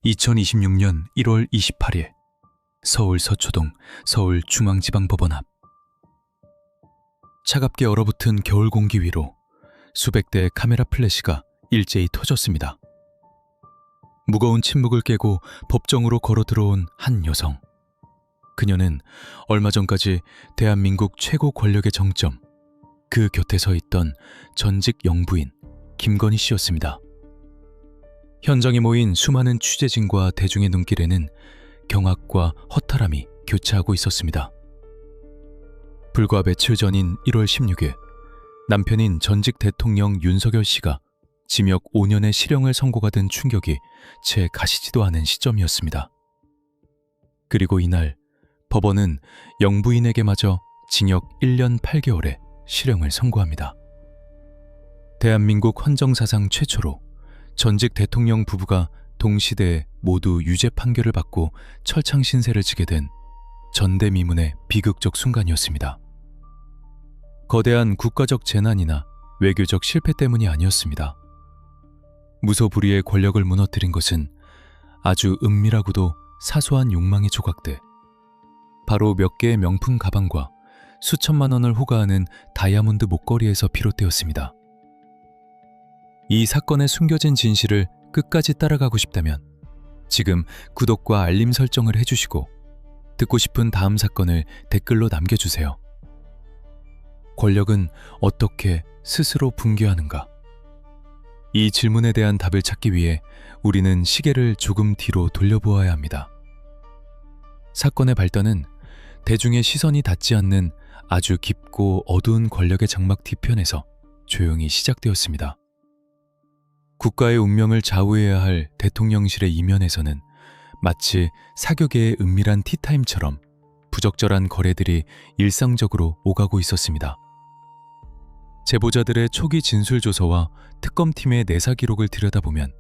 2026년 1월 28일 서울 서초동 서울중앙지방법원 앞. 차갑게 얼어붙은 겨울 공기 위로 수백 대의 카메라 플래시가 일제히 터졌습니다. 무거운 침묵을 깨고 법정으로 걸어 들어온 한 여성. 그녀는 얼마 전까지 대한민국 최고 권력의 정점, 그 곁에 서 있던 전직 영부인 김건희 씨였습니다. 현장에 모인 수많은 취재진과 대중의 눈길에는 경악과 허탈함이 교차하고 있었습니다. 불과 며칠 전인 1월 16일, 남편인 전직 대통령 윤석열 씨가 징역 5년의 실형을 선고가 된 충격이 채 가시지도 않은 시점이었습니다. 그리고 이날 법원은 영부인에게마저 징역 1년 8개월의 실형을 선고합니다. 대한민국 헌정사상 최초로 전직 대통령 부부가 동시대에 모두 유죄 판결을 받고 철창 신세를 지게 된 전대미문의 비극적 순간이었습니다. 거대한 국가적 재난이나 외교적 실패 때문이 아니었습니다. 무소불위의 권력을 무너뜨린 것은 아주 은밀하고도 사소한 욕망의 조각들, 바로 몇 개의 명품 가방과 수천만 원을 호가하는 다이아몬드 목걸이에서 비롯되었습니다. 이 사건의 숨겨진 진실을 끝까지 따라가고 싶다면 지금 구독과 알림 설정을 해주시고 듣고 싶은 다음 사건을 댓글로 남겨주세요. 권력은 어떻게 스스로 붕괴하는가? 이 질문에 대한 답을 찾기 위해 우리는 시계를 조금 뒤로 돌려보아야 합니다. 사건의 발단은 대중의 시선이 닿지 않는 아주 깊고 어두운 권력의 장막 뒤편에서 조용히 시작되었습니다. 국가의 운명을 좌우해야 할 대통령실의 이면에서는 마치 사교계의 은밀한 티타임처럼 부적절한 거래들이 일상적으로 오가고 있었습니다. 제보자들의 초기 진술조서와 특검팀의 내사 기록을 들여다보면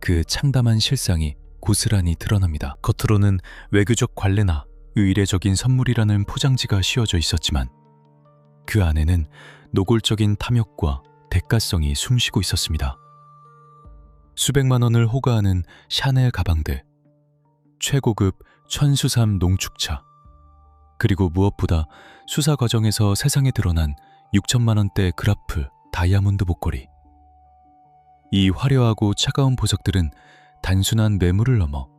그 참담한 실상이 고스란히 드러납니다. 겉으로는 외교적 관례나 의례적인 선물이라는 포장지가 씌워져 있었지만 그 안에는 노골적인 탐욕과 대가성이 숨쉬고 있었습니다. 수백만 원을 호가하는 샤넬 가방들, 최고급 천수삼 농축차, 그리고 무엇보다 수사 과정에서 세상에 드러난 6천만 원대 그라프 다이아몬드 목걸이. 이 화려하고 차가운 보석들은 단순한 매물을 넘어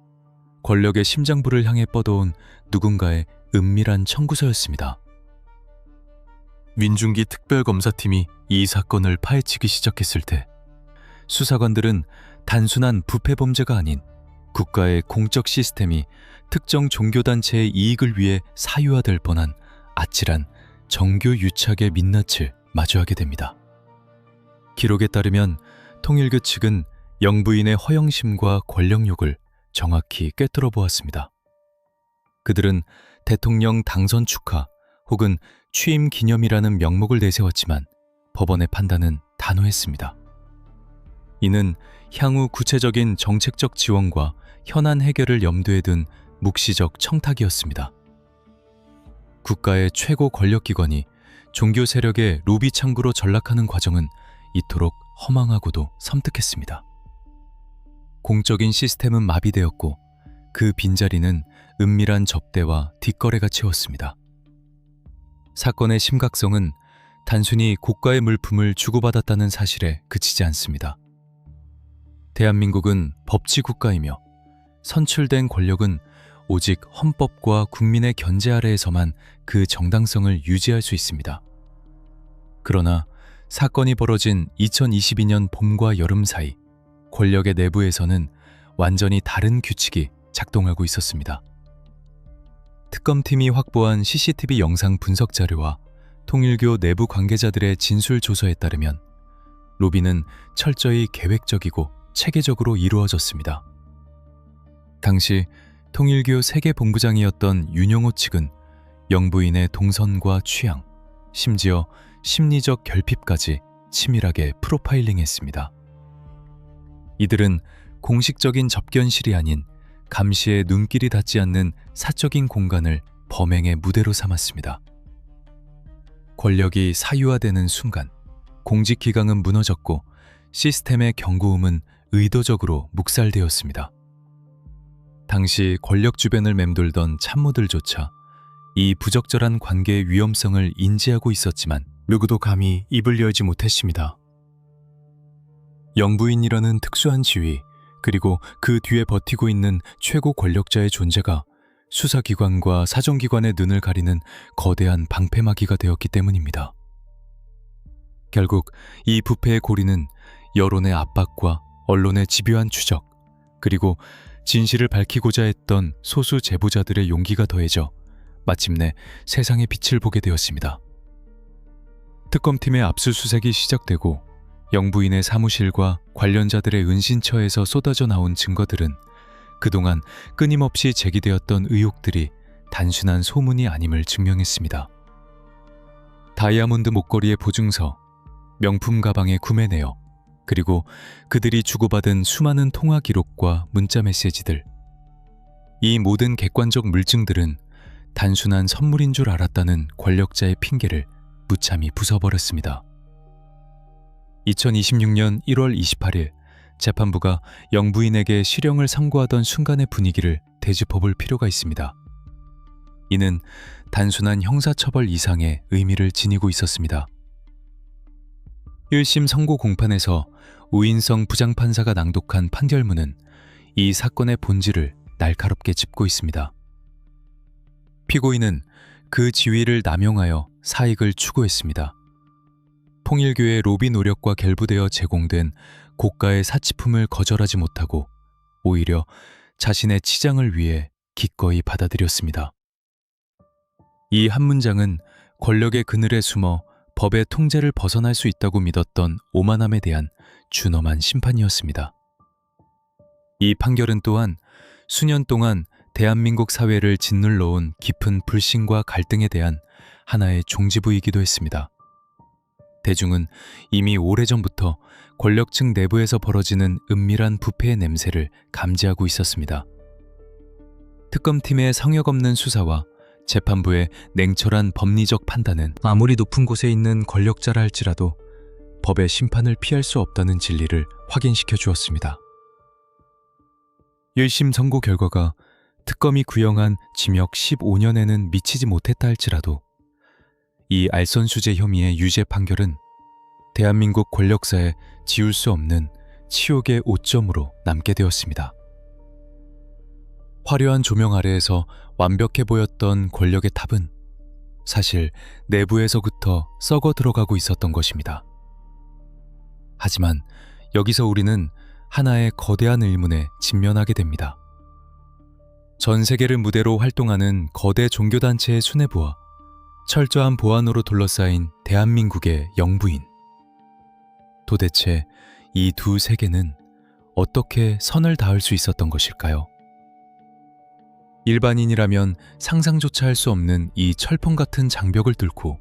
권력의 심장부를 향해 뻗어온 누군가의 은밀한 청구서였습니다. 민중기 특별검사팀이 이 사건을 파헤치기 시작했을 때 수사관들은 단순한 부패 범죄가 아닌 국가의 공적 시스템이 특정 종교단체의 이익을 위해 사유화될 뻔한 아찔한 정교 유착의 민낯을 마주하게 됩니다. 기록에 따르면 통일교 측은 영부인의 허영심과 권력욕을 정확히 꿰뚫어 보았습니다. 그들은 대통령 당선 축하 혹은 취임 기념이라는 명목을 내세웠지만 법원의 판단은 단호했습니다. 이는 향후 구체적인 정책적 지원과 현안 해결을 염두에 둔 묵시적 청탁이었습니다. 국가의 최고 권력기관이 종교 세력의 로비 창구로 전락하는 과정은 이토록 허망하고도 섬뜩했습니다. 공적인 시스템은 마비되었고 그 빈자리는 은밀한 접대와 뒷거래가 채웠습니다. 사건의 심각성은 단순히 고가의 물품을 주고받았다는 사실에 그치지 않습니다. 대한민국은 법치국가이며 선출된 권력은 오직 헌법과 국민의 견제 아래에서만 그 정당성을 유지할 수 있습니다. 그러나 사건이 벌어진 2022년 봄과 여름 사이 권력의 내부에서는 완전히 다른 규칙이 작동하고 있었습니다. 특검팀이 확보한 CCTV 영상 분석 자료와 통일교 내부 관계자들의 진술 조서에 따르면 로비는 철저히 계획적이고 체계적으로 이루어졌습니다. 당시 통일교 세계본부장이었던 윤영호 측은 영부인의 동선과 취향, 심지어 심리적 결핍까지 치밀하게 프로파일링했습니다. 이들은 공식적인 접견실이 아닌 감시의 눈길이 닿지 않는 사적인 공간을 범행의 무대로 삼았습니다. 권력이 사유화되는 순간 공직기강은 무너졌고 시스템의 경고음은 의도적으로 묵살되었습니다. 당시 권력 주변을 맴돌던 참모들조차 이 부적절한 관계의 위험성을 인지하고 있었지만 누구도 감히 입을 열지 못했습니다. 영부인이라는 특수한 지위, 그리고 그 뒤에 버티고 있는 최고 권력자의 존재가 수사기관과 사정기관의 눈을 가리는 거대한 방패막이가 되었기 때문입니다. 결국 이 부패의 고리는 여론의 압박과 언론의 집요한 추적, 그리고 진실을 밝히고자 했던 소수 제보자들의 용기가 더해져 마침내 세상의 빛을 보게 되었습니다. 특검팀의 압수수색이 시작되고 영부인의 사무실과 관련자들의 은신처에서 쏟아져 나온 증거들은 그동안 끊임없이 제기되었던 의혹들이 단순한 소문이 아님을 증명했습니다. 다이아몬드 목걸이의 보증서, 명품 가방의 구매 내역, 그리고 그들이 주고받은 수많은 통화 기록과 문자 메시지들. 이 모든 객관적 물증들은 단순한 선물인 줄 알았다는 권력자의 핑계를 무참히 부숴버렸습니다. 2026년 1월 28일 재판부가 영부인에게 실형을 선고하던 순간의 분위기를 되짚어볼 필요가 있습니다. 이는 단순한 형사처벌 이상의 의미를 지니고 있었습니다. 1심 선고 공판에서 우인성 부장판사가 낭독한 판결문은 이 사건의 본질을 날카롭게 짚고 있습니다. 피고인은 그 지위를 남용하여 사익을 추구했습니다. 통일교의 로비 노력과 결부되어 제공된 고가의 사치품을 거절하지 못하고 오히려 자신의 치장을 위해 기꺼이 받아들였습니다. 이 한 문장은 권력의 그늘에 숨어 법의 통제를 벗어날 수 있다고 믿었던 오만함에 대한 준엄한 심판이었습니다. 이 판결은 또한 수년 동안 대한민국 사회를 짓눌러온 깊은 불신과 갈등에 대한 하나의 종지부이기도 했습니다. 대중은 이미 오래전부터 권력층 내부에서 벌어지는 은밀한 부패의 냄새를 감지하고 있었습니다. 특검팀의 성역 없는 수사와 재판부의 냉철한 법리적 판단은 아무리 높은 곳에 있는 권력자라 할지라도 법의 심판을 피할 수 없다는 진리를 확인시켜 주었습니다. 1심 선고 결과가 특검이 구형한 징역 15년에는 미치지 못했다 할지라도 이 알선수재 혐의의 유죄 판결은 대한민국 권력사에 지울 수 없는 치욕의 오점으로 남게 되었습니다. 화려한 조명 아래에서 완벽해 보였던 권력의 탑은 사실 내부에서부터 썩어 들어가고 있었던 것입니다. 하지만 여기서 우리는 하나의 거대한 의문에 직면하게 됩니다. 전 세계를 무대로 활동하는 거대 종교단체의 수뇌부와 철저한 보안으로 둘러싸인 대한민국의 영부인. 도대체 이 두 세계는 어떻게 선을 닿을 수 있었던 것일까요? 일반인이라면 상상조차 할 수 없는 이 철봉 같은 장벽을 뚫고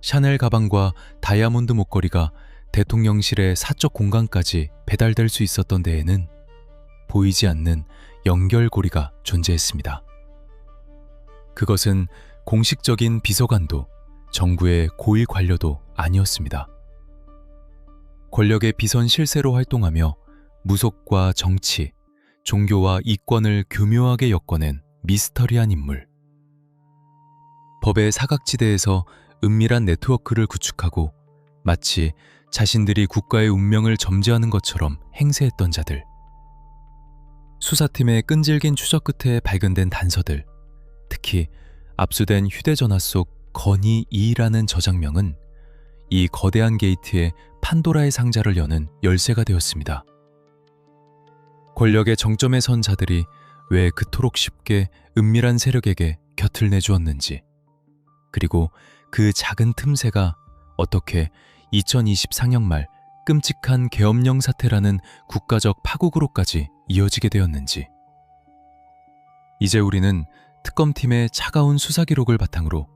샤넬 가방과 다이아몬드 목걸이가 대통령실의 사적 공간까지 배달될 수 있었던 데에는 보이지 않는 연결고리가 존재했습니다. 그것은 공식적인 비서관도 정부의 고위 관료도 아니었습니다. 권력의 비선 실세로 활동하며 무속과 정치, 종교와 이권을 교묘하게 엮어낸 미스터리한 인물. 법의 사각지대에서 은밀한 네트워크를 구축하고 마치 자신들이 국가의 운명을 점지하는 것처럼 행세했던 자들. 수사팀의 끈질긴 추적 끝에 발견된 단서들, 특히 압수된 휴대전화 속 건희 2라는 저장명은 이 거대한 게이트에 판도라의 상자를 여는 열쇠가 되었습니다. 권력의 정점에 선 자들이 왜 그토록 쉽게 은밀한 세력에게 곁을 내주었는지, 그리고 그 작은 틈새가 어떻게 2024년 말 끔찍한 계엄령 사태라는 국가적 파국으로까지 이어지게 되었는지. 이제 우리는 특검팀의 차가운 수사 기록을 바탕으로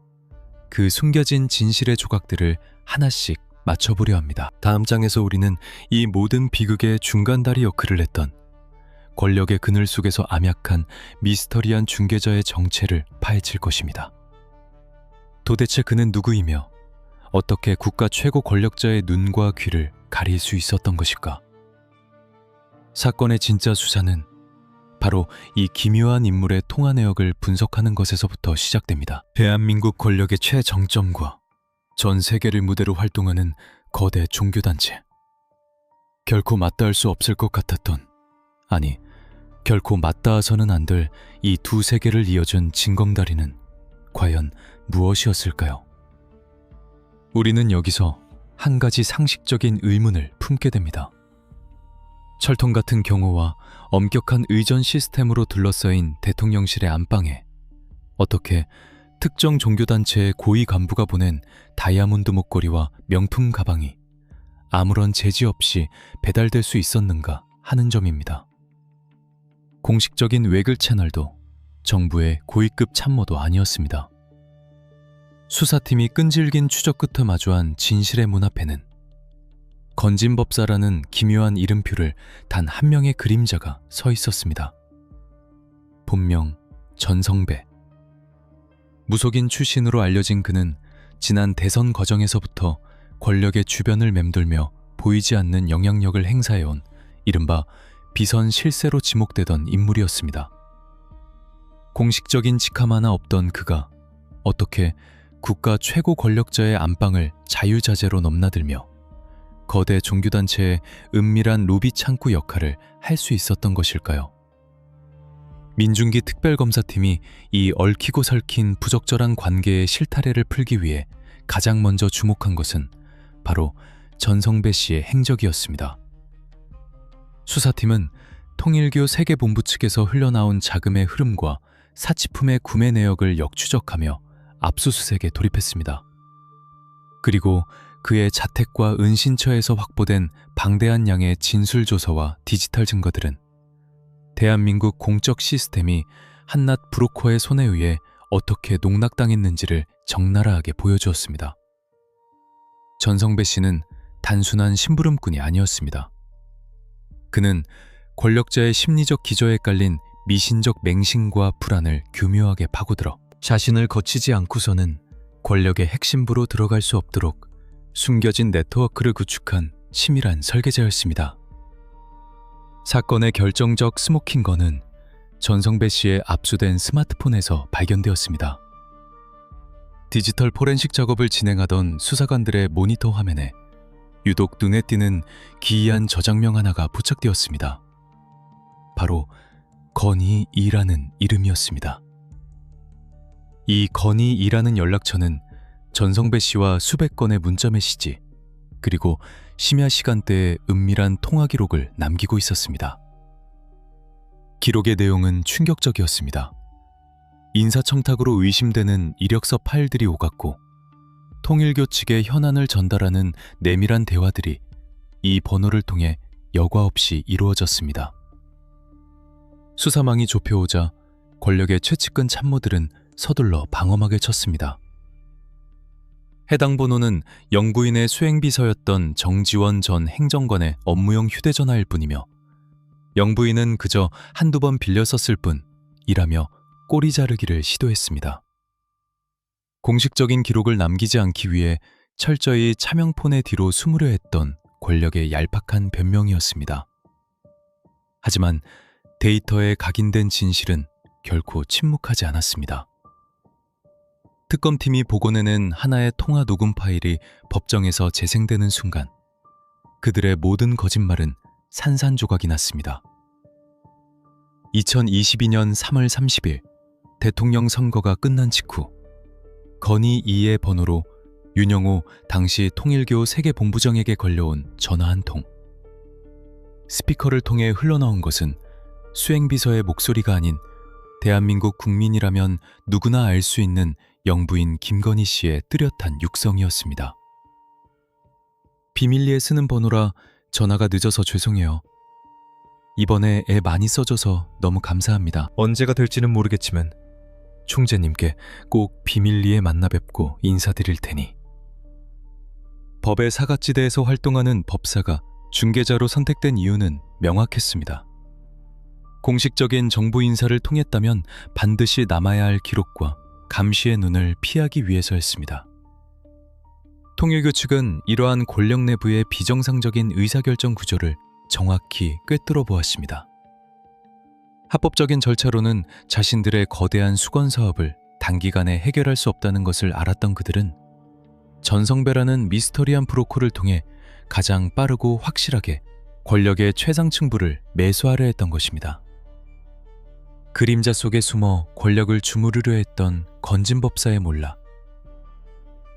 그 숨겨진 진실의 조각들을 하나씩 맞춰보려 합니다. 다음 장에서 우리는 이 모든 비극의 중간다리 역할을 했던 권력의 그늘 속에서 암약한 미스터리한 중개자의 정체를 파헤칠 것입니다. 도대체 그는 누구이며 어떻게 국가 최고 권력자의 눈과 귀를 가릴 수 있었던 것일까? 사건의 진짜 수사는 바로 이 기묘한 인물의 통화 내역을 분석하는 것에서부터 시작됩니다. 대한민국 권력의 최정점과 전 세계를 무대로 활동하는 거대 종교단체. 결코 맞닿을 수 없을 것 같았던, 아니, 결코 맞닿아서는 안 될 이 두 세계를 이어준 징검다리는 과연 무엇이었을까요? 우리는 여기서 한 가지 상식적인 의문을 품게 됩니다. 철통 같은 경호와 엄격한 의전 시스템으로 둘러싸인 대통령실의 안방에 어떻게 특정 종교단체의 고위 간부가 보낸 다이아몬드 목걸이와 명품 가방이 아무런 제지 없이 배달될 수 있었는가 하는 점입니다. 공식적인 외글 채널도 정부의 고위급 참모도 아니었습니다. 수사팀이 끈질긴 추적 끝에 마주한 진실의 문 앞에는 건진법사라는 기묘한 이름표를 단 한 명의 그림자가 서 있었습니다. 본명 전성배. 무속인 출신으로 알려진 그는 지난 대선 과정에서부터 권력의 주변을 맴돌며 보이지 않는 영향력을 행사해온 이른바 비선 실세로 지목되던 인물이었습니다. 공식적인 직함 하나 없던 그가 어떻게 국가 최고 권력자의 안방을 자유자재로 넘나들며 거대 종교단체의 은밀한 로비 창구 역할을 할 수 있었던 것일까요? 민중기 특별검사팀이 이 얽히고 설킨 부적절한 관계의 실타래를 풀기 위해 가장 먼저 주목한 것은 바로 전성배 씨의 행적이었습니다. 수사팀은 통일교 세계본부 측에서 흘러나온 자금의 흐름과 사치품의 구매 내역을 역추적하며 압수수색에 돌입했습니다. 그리고 그의 자택과 은신처에서 확보된 방대한 양의 진술조서와 디지털 증거들은 대한민국 공적 시스템이 한낱 브로커의 손에 의해 어떻게 농락당했는지를 적나라하게 보여주었습니다. 전성배 씨는 단순한 심부름꾼이 아니었습니다. 그는 권력자의 심리적 기저에 깔린 미신적 맹신과 불안을 교묘하게 파고들어 자신을 거치지 않고서는 권력의 핵심부로 들어갈 수 없도록 숨겨진 네트워크를 구축한 치밀한 설계자였습니다. 사건의 결정적 스모킹건은 전성배 씨의 압수된 스마트폰에서 발견되었습니다. 디지털 포렌식 작업을 진행하던 수사관들의 모니터 화면에 유독 눈에 띄는 기이한 저장명 하나가 포착되었습니다. 바로 건희2라는 이름이었습니다. 이 건희2라는 연락처는 전성배 씨와 수백 건의 문자 메시지, 그리고 심야 시간대의 은밀한 통화 기록을 남기고 있었습니다. 기록의 내용은 충격적이었습니다. 인사청탁으로 의심되는 이력서 파일들이 오갔고 통일교 측의 현안을 전달하는 내밀한 대화들이 이 번호를 통해 여과 없이 이루어졌습니다. 수사망이 좁혀오자 권력의 최측근 참모들은 서둘러 방어막을 쳤습니다. 해당 번호는 영부인의 수행비서였던 정지원 전 행정관의 업무용 휴대전화일 뿐이며 영부인은 그저 한두 번 빌려 썼을 뿐이라며 꼬리 자르기를 시도했습니다. 공식적인 기록을 남기지 않기 위해 철저히 차명폰의 뒤로 숨으려 했던 권력의 얄팍한 변명이었습니다. 하지만 데이터에 각인된 진실은 결코 침묵하지 않았습니다. 특검팀이 복원해낸 하나의 통화 녹음 파일이 법정에서 재생되는 순간 그들의 모든 거짓말은 산산조각이 났습니다. 2022년 3월 30일 대통령 선거가 끝난 직후 건희2의 번호로 윤영호 당시 통일교 세계본부장에게 걸려온 전화 한 통. 스피커를 통해 흘러나온 것은 수행비서의 목소리가 아닌 대한민국 국민이라면 누구나 알 수 있는 영부인 김건희 씨의 뚜렷한 육성이었습니다. 비밀리에 쓰는 번호라 전화가 늦어서 죄송해요. 이번에 애 많이 써줘서 너무 감사합니다. 언제가 될지는 모르겠지만 총재님께 꼭 비밀리에 만나 뵙고 인사드릴 테니. 법의 사각지대에서 활동하는 법사가 중개자로 선택된 이유는 명확했습니다. 공식적인 정부 인사를 통했다면 반드시 남아야 할 기록과 감시의 눈을 피하기 위해서였습니다. 통일교 측은 이러한 권력 내부의 비정상적인 의사결정 구조를 정확히 꿰뚫어 보았습니다. 합법적인 절차로는 자신들의 거대한 수건 사업을 단기간에 해결할 수 없다는 것을 알았던 그들은 전성배라는 미스터리한 브로커를 통해 가장 빠르고 확실하게 권력의 최상층부를 매수하려 했던 것입니다. 그림자 속에 숨어 권력을 주무르려 했던 건진법사에 몰라.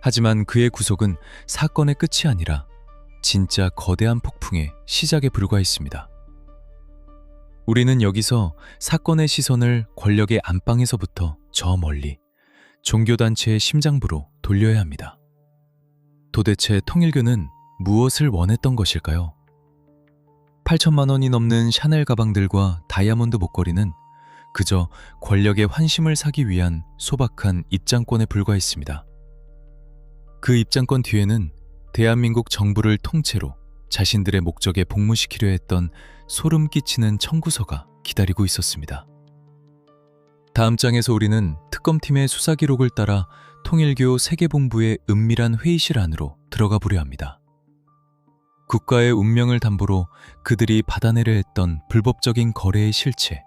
하지만 그의 구속은 사건의 끝이 아니라 진짜 거대한 폭풍의 시작에 불과했습니다. 우리는 여기서 사건의 시선을 권력의 안방에서부터 저 멀리 종교단체의 심장부로 돌려야 합니다. 도대체 통일교는 무엇을 원했던 것일까요? 8천만 원이 넘는 샤넬 가방들과 다이아몬드 목걸이는 그저 권력의 환심을 사기 위한 소박한 입장권에 불과했습니다. 그 입장권 뒤에는 대한민국 정부를 통째로 자신들의 목적에 복무시키려 했던 소름 끼치는 청구서가 기다리고 있었습니다. 다음 장에서 우리는 특검팀의 수사 기록을 따라 통일교 세계본부의 은밀한 회의실 안으로 들어가 보려 합니다. 국가의 운명을 담보로 그들이 받아내려 했던 불법적인 거래의 실체,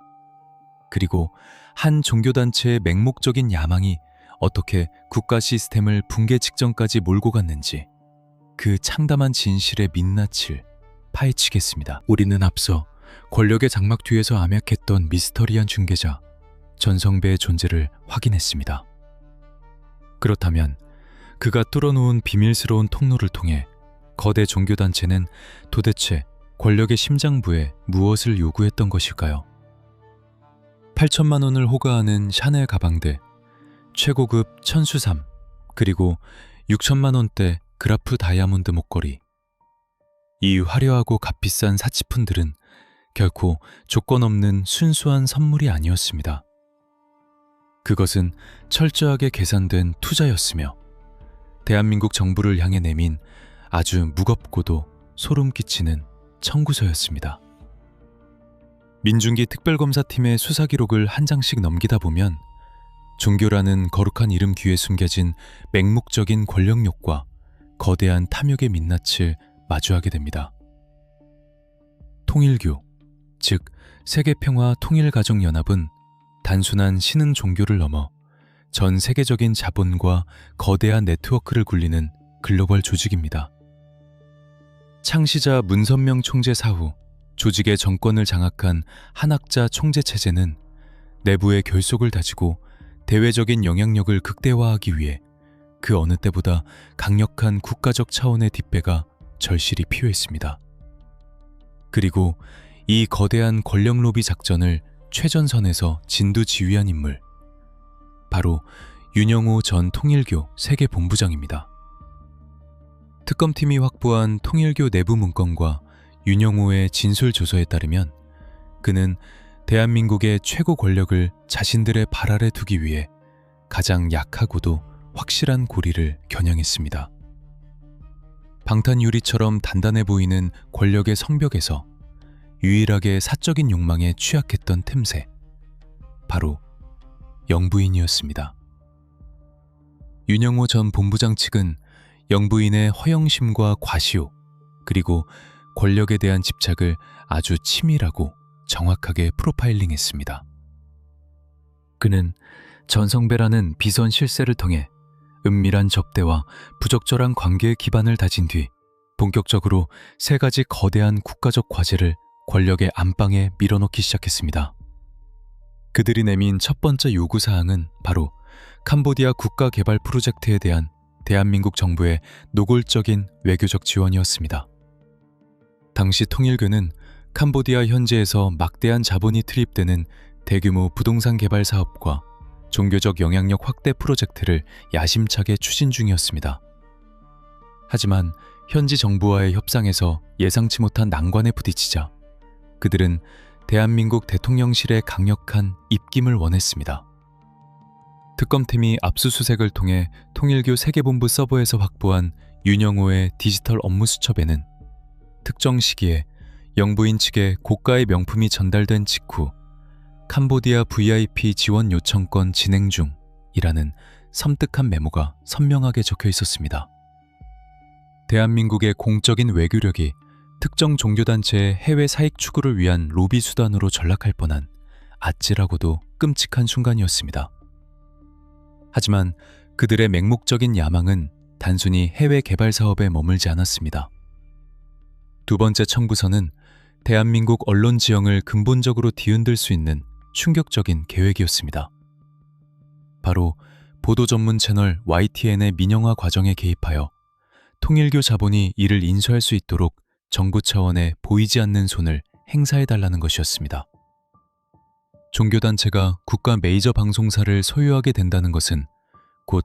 그리고 한 종교단체의 맹목적인 야망이 어떻게 국가 시스템을 붕괴 직전까지 몰고 갔는지 그 참담한 진실의 민낯을 파헤치겠습니다. 우리는 앞서 권력의 장막 뒤에서 암약했던 미스터리한 중개자 전성배의 존재를 확인했습니다. 그렇다면 그가 뚫어놓은 비밀스러운 통로를 통해 거대 종교단체는 도대체 권력의 심장부에 무엇을 요구했던 것일까요? 8천만 원을 호가하는 샤넬 가방대, 최고급 천수삼, 그리고 6천만 원대 그라프 다이아몬드 목걸이. 이 화려하고 값비싼 사치품들은 결코 조건 없는 순수한 선물이 아니었습니다. 그것은 철저하게 계산된 투자였으며 대한민국 정부를 향해 내민 아주 무겁고도 소름 끼치는 청구서였습니다. 민중기 특별검사팀의 수사 기록을 한 장씩 넘기다 보면 종교라는 거룩한 이름 뒤에 숨겨진 맹목적인 권력욕과 거대한 탐욕의 민낯을 마주하게 됩니다. 통일교, 즉 세계평화통일가족연합은 단순한 신흥 종교를 넘어 전 세계적인 자본과 거대한 네트워크를 굴리는 글로벌 조직입니다. 창시자 문선명 총재 사후 조직의 정권을 장악한 한학자 총재 체제는 내부의 결속을 다지고 대외적인 영향력을 극대화하기 위해 그 어느 때보다 강력한 국가적 차원의 뒷배가 절실히 필요했습니다. 그리고 이 거대한 권력 로비 작전을 최전선에서 진두지휘한 인물, 바로 윤영호 전 통일교 세계본부장입니다. 특검팀이 확보한 통일교 내부 문건과 윤영호의 진술 조서에 따르면 그는 대한민국의 최고 권력을 자신들의 발 아래 두기 위해 가장 약하고도 확실한 고리를 겨냥했습니다. 방탄 유리처럼 단단해 보이는 권력의 성벽에서 유일하게 사적인 욕망에 취약했던 틈새, 바로 영부인이었습니다. 윤영호 전 본부장 측은 영부인의 허영심과 과시욕, 그리고 권력에 대한 집착을 아주 치밀하고 정확하게 프로파일링했습니다. 그는 전성배라는 비선 실세를 통해 은밀한 접대와 부적절한 관계의 기반을 다진 뒤 본격적으로 세 가지 거대한 국가적 과제를 권력의 안방에 밀어넣기 시작했습니다. 그들이 내민 첫 번째 요구사항은 바로 캄보디아 국가개발 프로젝트에 대한 대한민국 정부의 노골적인 외교적 지원이었습니다. 당시 통일교는 캄보디아 현지에서 막대한 자본이 투입되는 대규모 부동산 개발 사업과 종교적 영향력 확대 프로젝트를 야심차게 추진 중이었습니다. 하지만 현지 정부와의 협상에서 예상치 못한 난관에 부딪히자 그들은 대한민국 대통령실의 강력한 입김을 원했습니다. 특검팀이 압수수색을 통해 통일교 세계본부 서버에서 확보한 윤영호의 디지털 업무 수첩에는 특정 시기에 영부인 측에 고가의 명품이 전달된 직후 캄보디아 VIP 지원 요청권 진행 중이라는 섬뜩한 메모가 선명하게 적혀 있었습니다. 대한민국의 공적인 외교력이 특정 종교단체의 해외 사익 추구를 위한 로비 수단으로 전락할 뻔한 아찔하고도 끔찍한 순간이었습니다. 하지만 그들의 맹목적인 야망은 단순히 해외 개발 사업에 머물지 않았습니다. 두 번째 청구서는 대한민국 언론 지형을 근본적으로 뒤흔들 수 있는 충격적인 계획이었습니다. 바로 보도 전문 채널 YTN의 민영화 과정에 개입하여 통일교 자본이 이를 인수할 수 있도록 정부 차원의 보이지 않는 손을 행사해달라는 것이었습니다. 종교단체가 국가 메이저 방송사를 소유하게 된다는 것은 곧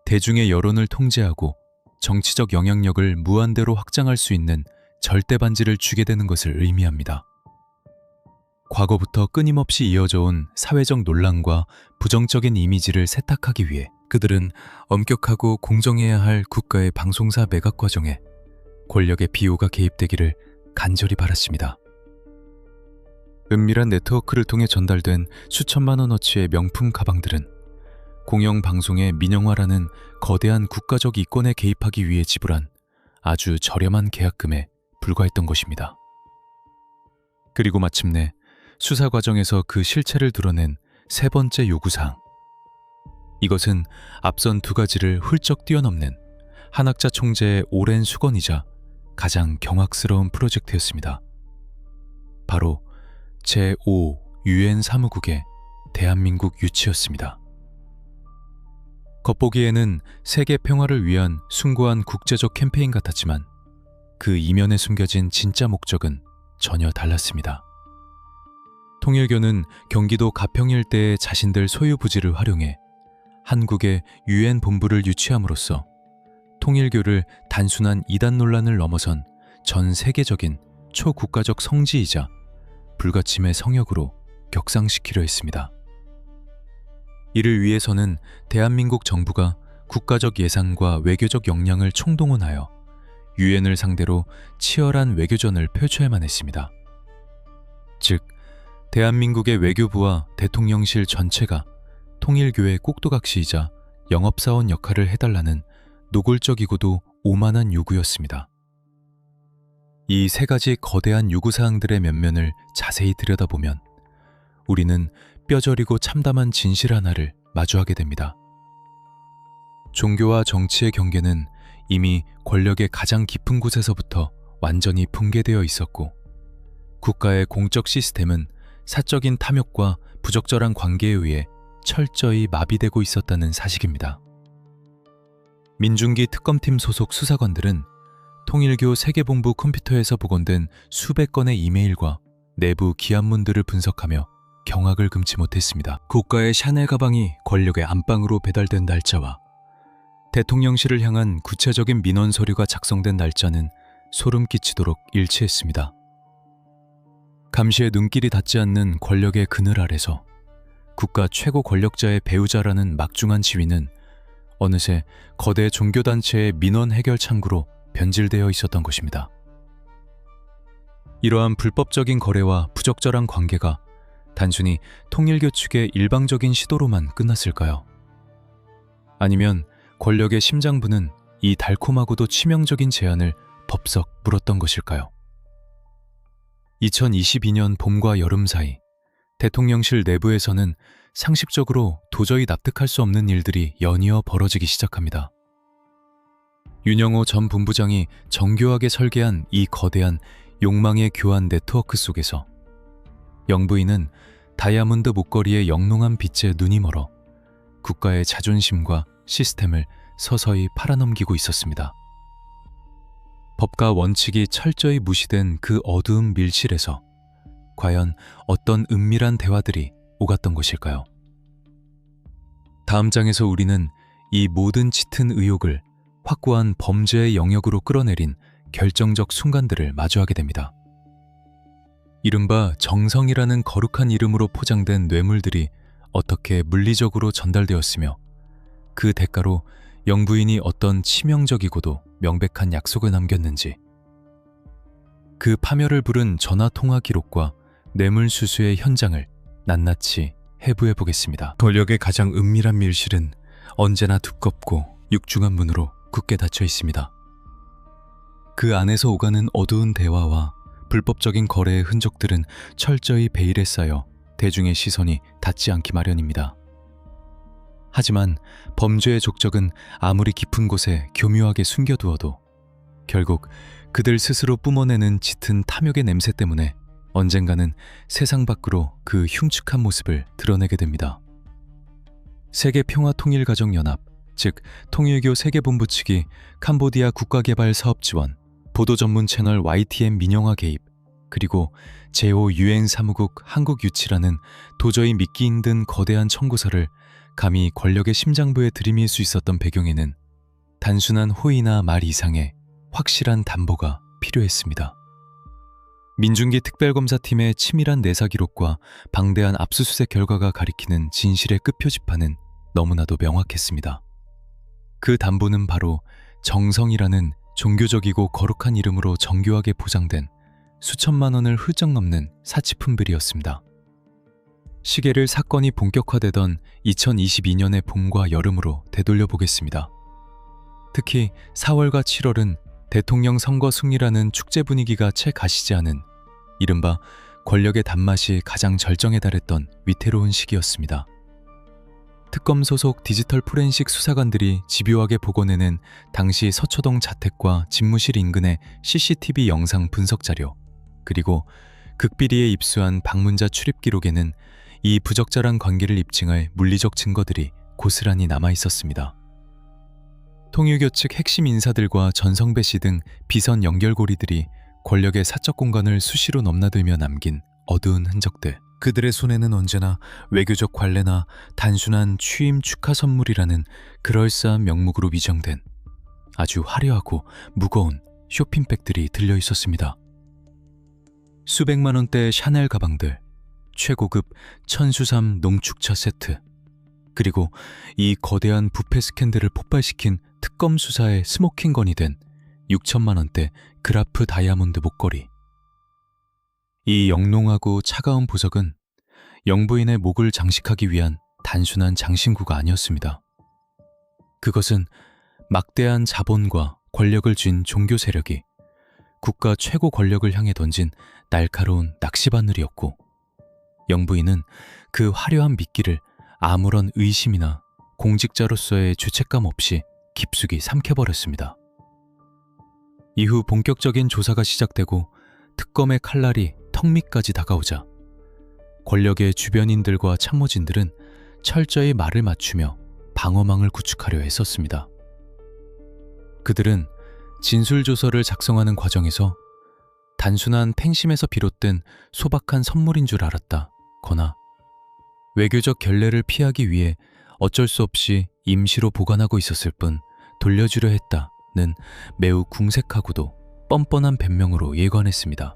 대중의 여론을 통제하고 정치적 영향력을 무한대로 확장할 수 있는 절대 반지를 주게 되는 것을 의미합니다. 과거부터 끊임없이 이어져 온 사회적 논란과 부정적인 이미지를 세탁하기 위해 그들은 엄격하고 공정해야 할 국가의 방송사 매각 과정에 권력의 비호가 개입되기를 간절히 바랐습니다. 은밀한 네트워크를 통해 전달된 수천만 원어치의 명품 가방들은 공영방송의 민영화라는 거대한 국가적 이권에 개입하기 위해 지불한 아주 저렴한 계약금에 불과했던 것입니다. 그리고 마침내 수사 과정에서 그 실체를 드러낸 세 번째 요구사항. 이것은 앞선 두 가지를 훌쩍 뛰어넘는 한학자 총재의 오랜 수건이자 가장 경악스러운 프로젝트였습니다. 바로 제5 UN 사무국의 대한민국 유치였습니다. 겉보기에는 세계 평화를 위한 숭고한 국제적 캠페인 같았지만 그 이면에 숨겨진 진짜 목적은 전혀 달랐습니다. 통일교는 경기도 가평 일대의 자신들 소유 부지를 활용해 한국의 UN 본부를 유치함으로써 통일교를 단순한 이단 논란을 넘어선 전 세계적인 초국가적 성지이자 불가침의 성역으로 격상시키려 했습니다. 이를 위해서는 대한민국 정부가 국가적 예산과 외교적 역량을 총동원하여 유엔을 상대로 치열한 외교전을 펼쳐야만 했습니다. 즉, 대한민국의 외교부와 대통령실 전체가 통일교의 꼭두각시이자 영업사원 역할을 해달라는 노골적이고도 오만한 요구였습니다. 이 세 가지 거대한 요구사항들의 면면을 자세히 들여다보면 우리는 뼈저리고 참담한 진실 하나를 마주하게 됩니다. 종교와 정치의 경계는 이미 권력의 가장 깊은 곳에서부터 완전히 붕괴되어 있었고, 국가의 공적 시스템은 사적인 탐욕과 부적절한 관계에 의해 철저히 마비되고 있었다는 사실입니다. 민중기 특검팀 소속 수사관들은 통일교 세계본부 컴퓨터에서 복원된 수백 건의 이메일과 내부 기한문들을 분석하며 경악을 금치 못했습니다. 고가의 샤넬 가방이 권력의 안방으로 배달된 날짜와 대통령실을 향한 구체적인 민원 서류가 작성된 날짜는 소름 끼치도록 일치했습니다. 감시의 눈길이 닿지 않는 권력의 그늘 아래서 국가 최고 권력자의 배우자라는 막중한 지위는 어느새 거대 종교단체의 민원 해결 창구로 변질되어 있었던 것입니다. 이러한 불법적인 거래와 부적절한 관계가 단순히 통일교 측의 일방적인 시도로만 끝났을까요? 아니면 권력의 심장부는 이 달콤하고도 치명적인 제안을 법석 물었던 것일까요? 2022년 봄과 여름 사이 대통령실 내부에서는 상식적으로 도저히 납득할 수 없는 일들이 연이어 벌어지기 시작합니다. 윤영호 전 본부장이 정교하게 설계한 이 거대한 욕망의 교환 네트워크 속에서 영부인은 다이아몬드 목걸이의 영롱한 빛에 눈이 멀어 국가의 자존심과 시스템을 서서히 팔아넘기고 있었습니다. 법과 원칙이 철저히 무시된 그 어두운 밀실에서 과연 어떤 은밀한 대화들이 오갔던 것일까요? 다음 장에서 우리는 이 모든 짙은 의혹을 확고한 범죄의 영역으로 끌어내린 결정적 순간들을 마주하게 됩니다. 이른바 정성이라는 거룩한 이름으로 포장된 뇌물들이 어떻게 물리적으로 전달되었으며 그 대가로 영부인이 어떤 치명적이고도 명백한 약속을 남겼는지, 그 파멸을 부른 전화통화 기록과 뇌물수수의 현장을 낱낱이 해부해 보겠습니다. 권력의 가장 은밀한 밀실은 언제나 두껍고 육중한 문으로 굳게 닫혀 있습니다. 그 안에서 오가는 어두운 대화와 불법적인 거래의 흔적들은 철저히 베일에 쌓여 대중의 시선이 닿지 않기 마련입니다. 하지만 범죄의 족적은 아무리 깊은 곳에 교묘하게 숨겨두어도 결국 그들 스스로 뿜어내는 짙은 탐욕의 냄새 때문에 언젠가는 세상 밖으로 그 흉측한 모습을 드러내게 됩니다. 세계평화통일가정연합, 즉 통일교 세계본부 측이 캄보디아 국가개발사업지원, 보도 전문 채널 YTN 민영화 개입, 그리고 제5 유엔 사무국 한국유치라는 도저히 믿기 힘든 거대한 청구서를 감히 권력의 심장부에 들이밀 수 있었던 배경에는 단순한 호의나 말 이상의 확실한 담보가 필요했습니다. 민중기 특별검사팀의 치밀한 내사 기록과 방대한 압수수색 결과가 가리키는 진실의 끝표지판은 너무나도 명확했습니다. 그 담보는 바로 정성이라는 종교적이고 거룩한 이름으로 정교하게 보장된 수천만 원을 훌쩍 넘는 사치품들이었습니다. 시계를 사건이 본격화되던 2022년의 봄과 여름으로 되돌려 보겠습니다. 특히 4월과 7월은 대통령 선거 승리라는 축제 분위기가 채 가시지 않은 이른바 권력의 단맛이 가장 절정에 달했던 위태로운 시기였습니다. 특검 소속 디지털 포렌식 수사관들이 집요하게 복원해낸 당시 서초동 자택과 집무실 인근의 CCTV 영상 분석 자료, 그리고 극비리에 입수한 방문자 출입 기록에는 이 부적절한 관계를 입증할 물리적 증거들이 고스란히 남아 있었습니다. 통일교 측 핵심 인사들과 전성배 씨 등 비선 연결고리들이 권력의 사적 공간을 수시로 넘나들며 남긴 어두운 흔적들. 그들의 손에는 언제나 외교적 관례나 단순한 취임 축하 선물이라는 그럴싸한 명목으로 위장된 아주 화려하고 무거운 쇼핑백들이 들려 있었습니다. 수백만 원대 샤넬 가방들, 최고급 천수삼 농축차 세트, 그리고 이 거대한 부패 스캔들을 폭발시킨 특검 수사의 스모킹건이 된 6천만 원대 그라프 다이아몬드 목걸이. 이 영롱하고 차가운 보석은 영부인의 목을 장식하기 위한 단순한 장신구가 아니었습니다. 그것은 막대한 자본과 권력을 쥔 종교 세력이 국가 최고 권력을 향해 던진 날카로운 낚시바늘이었고, 영부인은 그 화려한 미끼를 아무런 의심이나 공직자로서의 죄책감 없이 깊숙이 삼켜버렸습니다. 이후 본격적인 조사가 시작되고 특검의 칼날이 턱 밑까지 다가오자 권력의 주변인들과 참모진들은 철저히 말을 맞추며 방어망을 구축하려 애썼습니다. 그들은 진술조서를 작성하는 과정에서 단순한 팬심에서 비롯된 소박한 선물인 줄 알았다거나 외교적 결례를 피하기 위해 어쩔 수 없이 임시로 보관하고 있었을 뿐 돌려주려 했다는 매우 궁색하고도 뻔뻔한 변명으로 예관했습니다.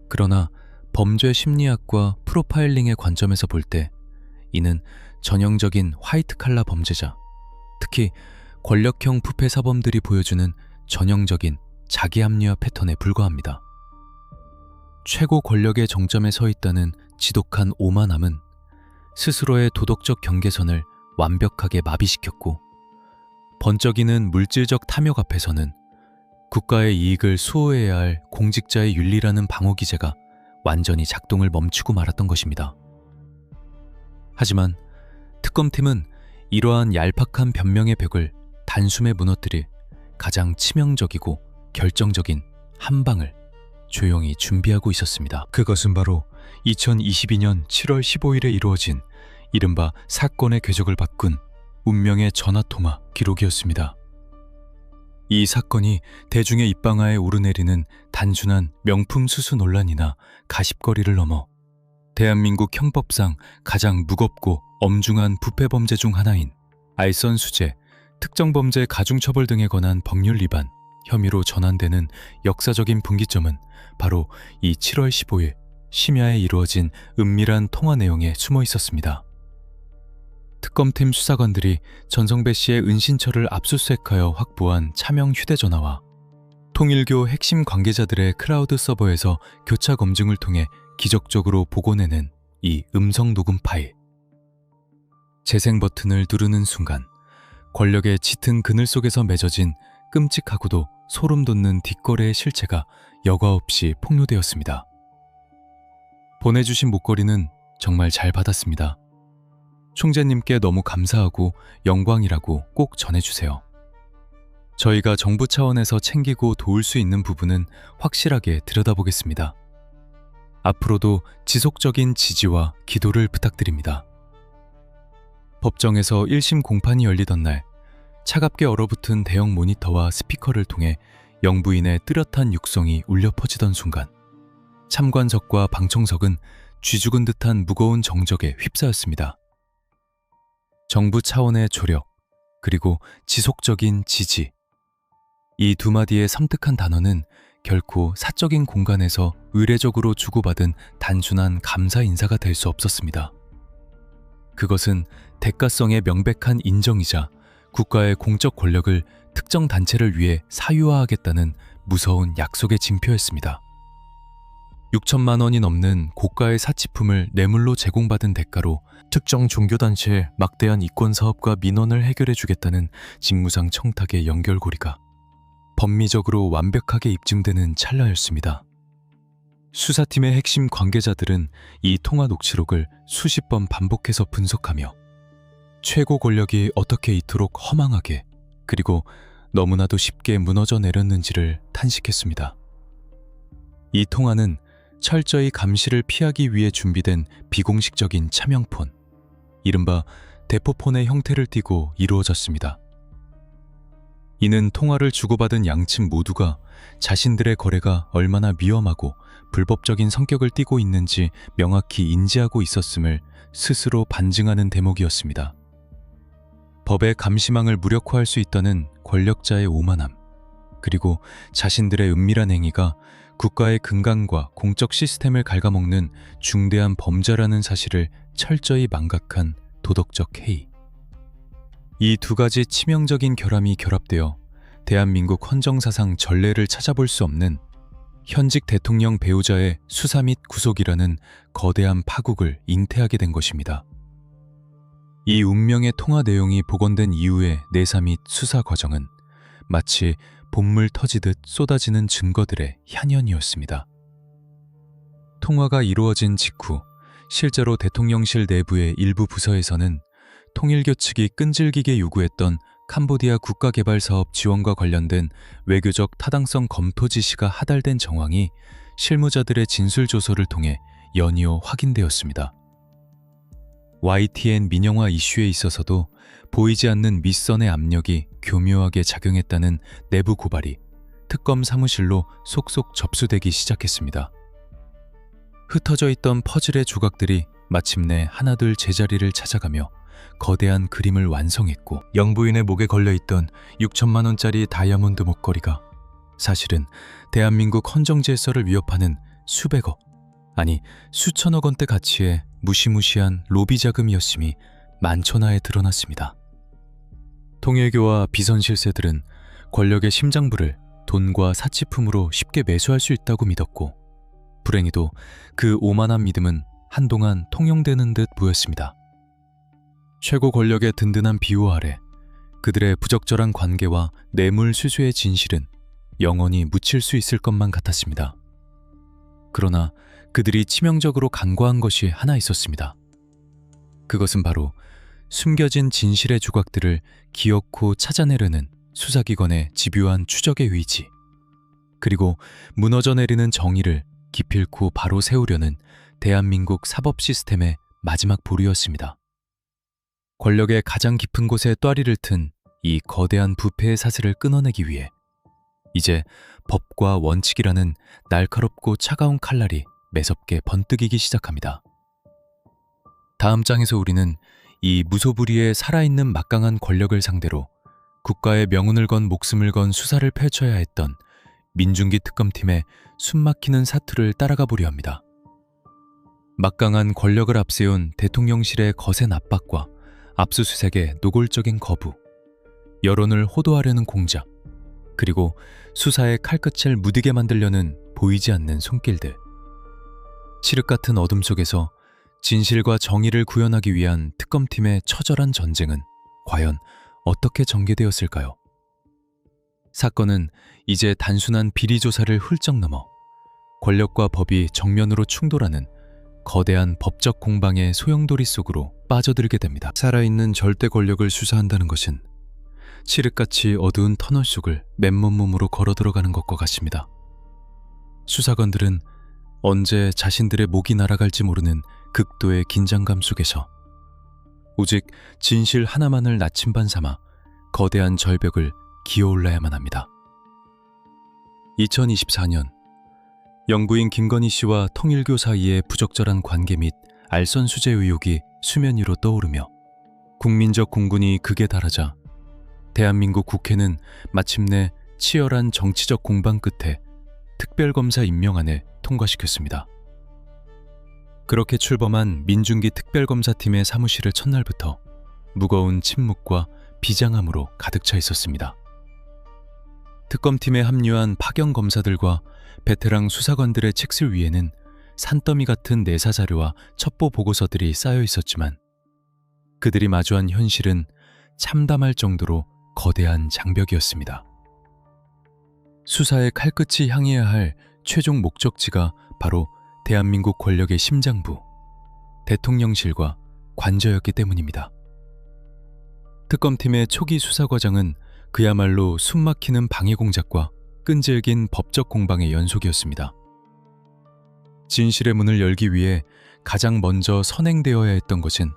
그러나 범죄 심리학과 프로파일링의 관점에서 볼 때 이는 전형적인 화이트 칼라 범죄자, 특히 권력형 부패 사범들이 보여주는 전형적인 자기 합리화 패턴에 불과합니다. 최고 권력의 정점에 서 있다는 지독한 오만함은 스스로의 도덕적 경계선을 완벽하게 마비시켰고, 번쩍이는 물질적 탐욕 앞에서는 국가의 이익을 수호해야 할 공직자의 윤리라는 방어기제가 완전히 작동을 멈추고 말았던 것입니다. 하지만 특검팀은 이러한 얄팍한 변명의 벽을 단숨에 무너뜨릴 가장 치명적이고 결정적인 한 방을 조용히 준비하고 있었습니다. 그것은 바로 2022년 7월 15일에 이루어진 이른바 사건의 궤적을 바꾼 운명의 전화통화 기록이었습니다. 이 사건이 대중의 입방아에 오르내리는 단순한 명품 수수 논란이나 가십거리를 넘어 대한민국 형법상 가장 무겁고 엄중한 부패 범죄 중 하나인 알선수재, 특정범죄 가중처벌 등에 관한 법률 위반 혐의로 전환되는 역사적인 분기점은 바로 이 7월 15일 심야에 이루어진 은밀한 통화 내용에 숨어 있었습니다. 특검팀 수사관들이 전성배 씨의 은신처를 압수수색하여 확보한 차명 휴대전화와 통일교 핵심 관계자들의 클라우드 서버에서 교차 검증을 통해 기적적으로 복원해낸 이 음성 녹음 파일. 재생 버튼을 누르는 순간 권력의 짙은 그늘 속에서 맺어진 끔찍하고도 소름 돋는 뒷거래의 실체가 여과 없이 폭로되었습니다. 보내주신 목걸이는 정말 잘 받았습니다. 총재님께 너무 감사하고 영광이라고 꼭 전해주세요. 저희가 정부 차원에서 챙기고 도울 수 있는 부분은 확실하게 들여다보겠습니다. 앞으로도 지속적인 지지와 기도를 부탁드립니다. 법정에서 1심 공판이 열리던 날, 차갑게 얼어붙은 대형 모니터와 스피커를 통해 영부인의 뚜렷한 육성이 울려 퍼지던 순간, 참관석과 방청석은 쥐죽은 듯한 무거운 정적에 휩싸였습니다. 정부 차원의 조력, 그리고 지속적인 지지. 이 두 마디의 섬뜩한 단어는 결코 사적인 공간에서 의례적으로 주고받은 단순한 감사 인사가 될 수 없었습니다. 그것은 대가성의 명백한 인정이자 국가의 공적 권력을 특정 단체를 위해 사유화하겠다는 무서운 약속의 징표였습니다. 6천만 원이 넘는 고가의 사치품을 뇌물로 제공받은 대가로 특정 종교단체의 막대한 이권 사업과 민원을 해결해 주겠다는 직무상 청탁의 연결고리가 법리적으로 완벽하게 입증되는 찰나였습니다. 수사팀의 핵심 관계자들은 이 통화 녹취록을 수십 번 반복해서 분석하며 최고 권력이 어떻게 이토록 허망하게 그리고 너무나도 쉽게 무너져 내렸는지를 탄식했습니다. 이 통화는 철저히 감시를 피하기 위해 준비된 비공식적인 차명폰, 이른바 대포폰의 형태를 띠고 이루어졌습니다. 이는 통화를 주고받은 양측 모두가 자신들의 거래가 얼마나 위험하고 불법적인 성격을 띠고 있는지 명확히 인지하고 있었음을 스스로 반증하는 대목이었습니다. 법의 감시망을 무력화할 수 있다는 권력자의 오만함, 그리고 자신들의 은밀한 행위가 국가의 근간과 공적 시스템을 갉아먹는 중대한 범죄라는 사실을 철저히 망각한 도덕적 해이. 이 두 가지 치명적인 결함이 결합되어 대한민국 헌정사상 전례를 찾아볼 수 없는 현직 대통령 배우자의 수사 및 구속이라는 거대한 파국을 잉태하게 된 것입니다. 이 운명의 통화 내용이 복원된 이후의 내사 및 수사 과정은 마치 봇물 터지듯 쏟아지는 증거들의 향연이었습니다. 통화가 이루어진 직후 실제로 대통령실 내부의 일부 부서에서는 통일교 측이 끈질기게 요구했던 캄보디아 국가개발사업 지원과 관련된 외교적 타당성 검토 지시가 하달된 정황이 실무자들의 진술조서를 통해 연이어 확인되었습니다. YTN 민영화 이슈에 있어서도 보이지 않는 윗선의 압력이 교묘하게 작용했다는 내부 고발이 특검 사무실로 속속 접수되기 시작했습니다. 흩어져 있던 퍼즐의 조각들이 마침내 하나둘 제자리를 찾아가며 거대한 그림을 완성했고, 영부인의 목에 걸려있던 6천만 원짜리 다이아몬드 목걸이가 사실은 대한민국 헌정질서를 위협하는 수백억, 아니 수천억 원대 가치의 무시무시한 로비 자금이었음이 만천하에 드러났습니다. 통일교와 비선실세들은 권력의 심장부를 돈과 사치품으로 쉽게 매수할 수 있다고 믿었고, 불행히도 그 오만한 믿음은 한동안 통용되는 듯 보였습니다. 최고 권력의 든든한 비호 아래 그들의 부적절한 관계와 뇌물 수수의 진실은 영원히 묻힐 수 있을 것만 같았습니다. 그러나 그들이 치명적으로 간과한 것이 하나 있었습니다. 그것은 바로 숨겨진 진실의 조각들을 기어코 찾아내려는 수사기관의 집요한 추적의 의지, 그리고 무너져 내리는 정의를 기필코 바로 세우려는 대한민국 사법 시스템의 마지막 보루였습니다. 권력의 가장 깊은 곳에 또아리를 튼 이 거대한 부패의 사슬을 끊어내기 위해 이제 법과 원칙이라는 날카롭고 차가운 칼날이 매섭게 번뜩이기 시작합니다. 다음 장에서 우리는 이 무소불위의 살아있는 막강한 권력을 상대로 국가의 명운을 건 목숨을 건 수사를 펼쳐야 했던 민중기 특검팀의 숨막히는 사투를 따라가 보려 합니다. 막강한 권력을 앞세운 대통령실의 거센 압박과 압수수색의 노골적인 거부, 여론을 호도하려는 공작, 그리고 수사의 칼끝을 무디게 만들려는 보이지 않는 손길들. 칠흑 같은 어둠 속에서 진실과 정의를 구현하기 위한 특검팀의 처절한 전쟁은 과연 어떻게 전개되었을까요? 사건은 이제 단순한 비리 조사를 훌쩍 넘어 권력과 법이 정면으로 충돌하는 거대한 법적 공방의 소용돌이 속으로 빠져들게 됩니다. 살아있는 절대 권력을 수사한다는 것은 칠흑같이 어두운 터널 속을 맨몸으로 걸어 들어가는 것과 같습니다. 수사관들은 언제 자신들의 목이 날아갈지 모르는 극도의 긴장감 속에서 오직 진실 하나만을 나침반 삼아 거대한 절벽을 기어올라야만 합니다. 2024년 영부인 김건희 씨와 통일교 사이의 부적절한 관계 및 알선수재 의혹이 수면 위로 떠오르며 국민적 공분이 극에 달하자 대한민국 국회는 마침내 치열한 정치적 공방 끝에 특별검사 임명안을 통과시켰습니다. 그렇게 출범한 민중기 특별검사팀의 사무실의 첫날부터 무거운 침묵과 비장함으로 가득 차 있었습니다. 특검팀에 합류한 파견 검사들과 베테랑 수사관들의 책실 위에는 산더미 같은 내사 자료와 첩보 보고서들이 쌓여 있었지만 그들이 마주한 현실은 참담할 정도로 거대한 장벽이었습니다. 수사의 칼끝이 향해야 할 최종 목적지가 바로 대한민국 권력의 심장부, 대통령실과 관저였기 때문입니다. 특검팀의 초기 수사 과정은 그야말로 숨막히는 방해 공작과 끈질긴 법적 공방의 연속이었습니다. 진실의 문을 열기 위해 가장 먼저 선행되어야 했던 것은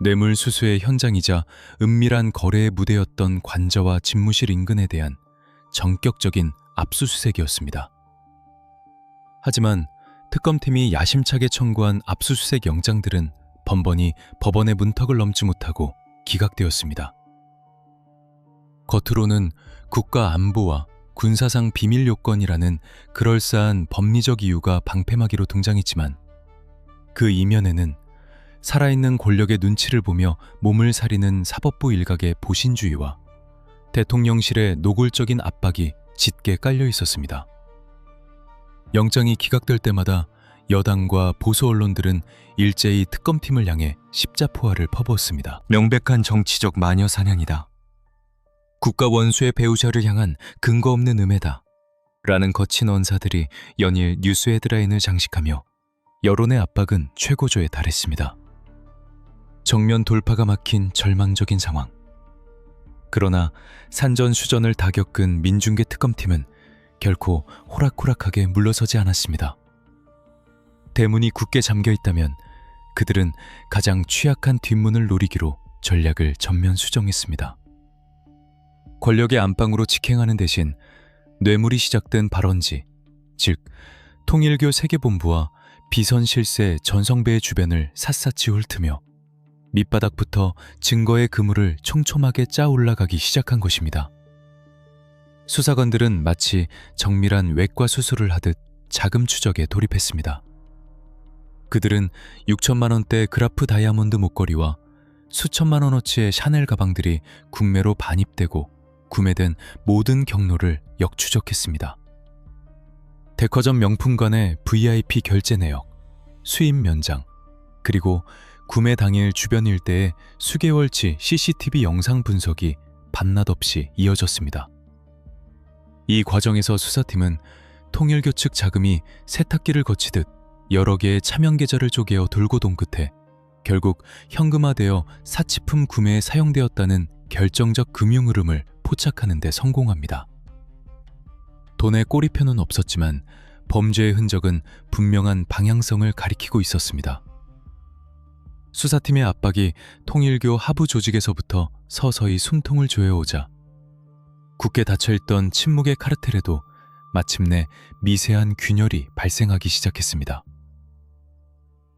뇌물수수의 현장이자 은밀한 거래의 무대였던 관저와 집무실 인근에 대한 전격적인 압수수색이었습니다. 하지만 특검팀이 야심차게 청구한 압수수색 영장들은 번번이 법원의 문턱을 넘지 못하고 기각되었습니다. 겉으로는 국가 안보와 군사상 비밀 요건이라는 그럴싸한 법리적 이유가 방패막이로 등장했지만 그 이면에는 살아있는 권력의 눈치를 보며 몸을 사리는 사법부 일각의 보신주의와 대통령실의 노골적인 압박이 짙게 깔려 있었습니다. 영장이 기각될 때마다 여당과 보수 언론들은 일제히 특검팀을 향해 십자포화를 퍼부었습니다. 명백한 정치적 마녀 사냥이다. 국가 원수의 배우자를 향한 근거 없는 음해다. 라는 거친 언사들이 연일 뉴스 헤드라인을 장식하며 여론의 압박은 최고조에 달했습니다. 정면 돌파가 막힌 절망적인 상황. 그러나 산전수전을 다 겪은 민중계 특검팀은 결코 호락호락하게 물러서지 않았습니다. 대문이 굳게 잠겨 있다면 그들은 가장 취약한 뒷문을 노리기로 전략을 전면 수정했습니다. 권력의 안방으로 직행하는 대신 뇌물이 시작된 발원지, 즉 통일교 세계본부와 비선실세 전성배의 주변을 샅샅이 훑으며 밑바닥부터 증거의 그물을 촘촘하게 짜 올라가기 시작한 것입니다. 수사관들은 마치 정밀한 외과 수술을 하듯 자금 추적에 돌입했습니다. 그들은 6천만 원대 그라프 다이아몬드 목걸이와 수천만 원어치의 샤넬 가방들이 국매로 반입되고 구매된 모든 경로를 역추적했습니다. 백화점 명품관의 VIP 결제 내역, 수입 면장, 그리고 구매 당일 주변 일대의 수개월치 CCTV 영상 분석이 밤낮 없이 이어졌습니다. 이 과정에서 수사팀은 통일교 측 자금이 세탁기를 거치듯 여러 개의 차명 계좌를 쪼개어 돌고 돈 끝에 결국 현금화되어 사치품 구매에 사용되었다는 결정적 금융 흐름을 포착하는 데 성공합니다. 돈의 꼬리표는 없었지만 범죄의 흔적은 분명한 방향성을 가리키고 있었습니다. 수사팀의 압박이 통일교 하부 조직에서부터 서서히 숨통을 조여오자 굳게 닫혀있던 침묵의 카르텔에도 마침내 미세한 균열이 발생하기 시작했습니다.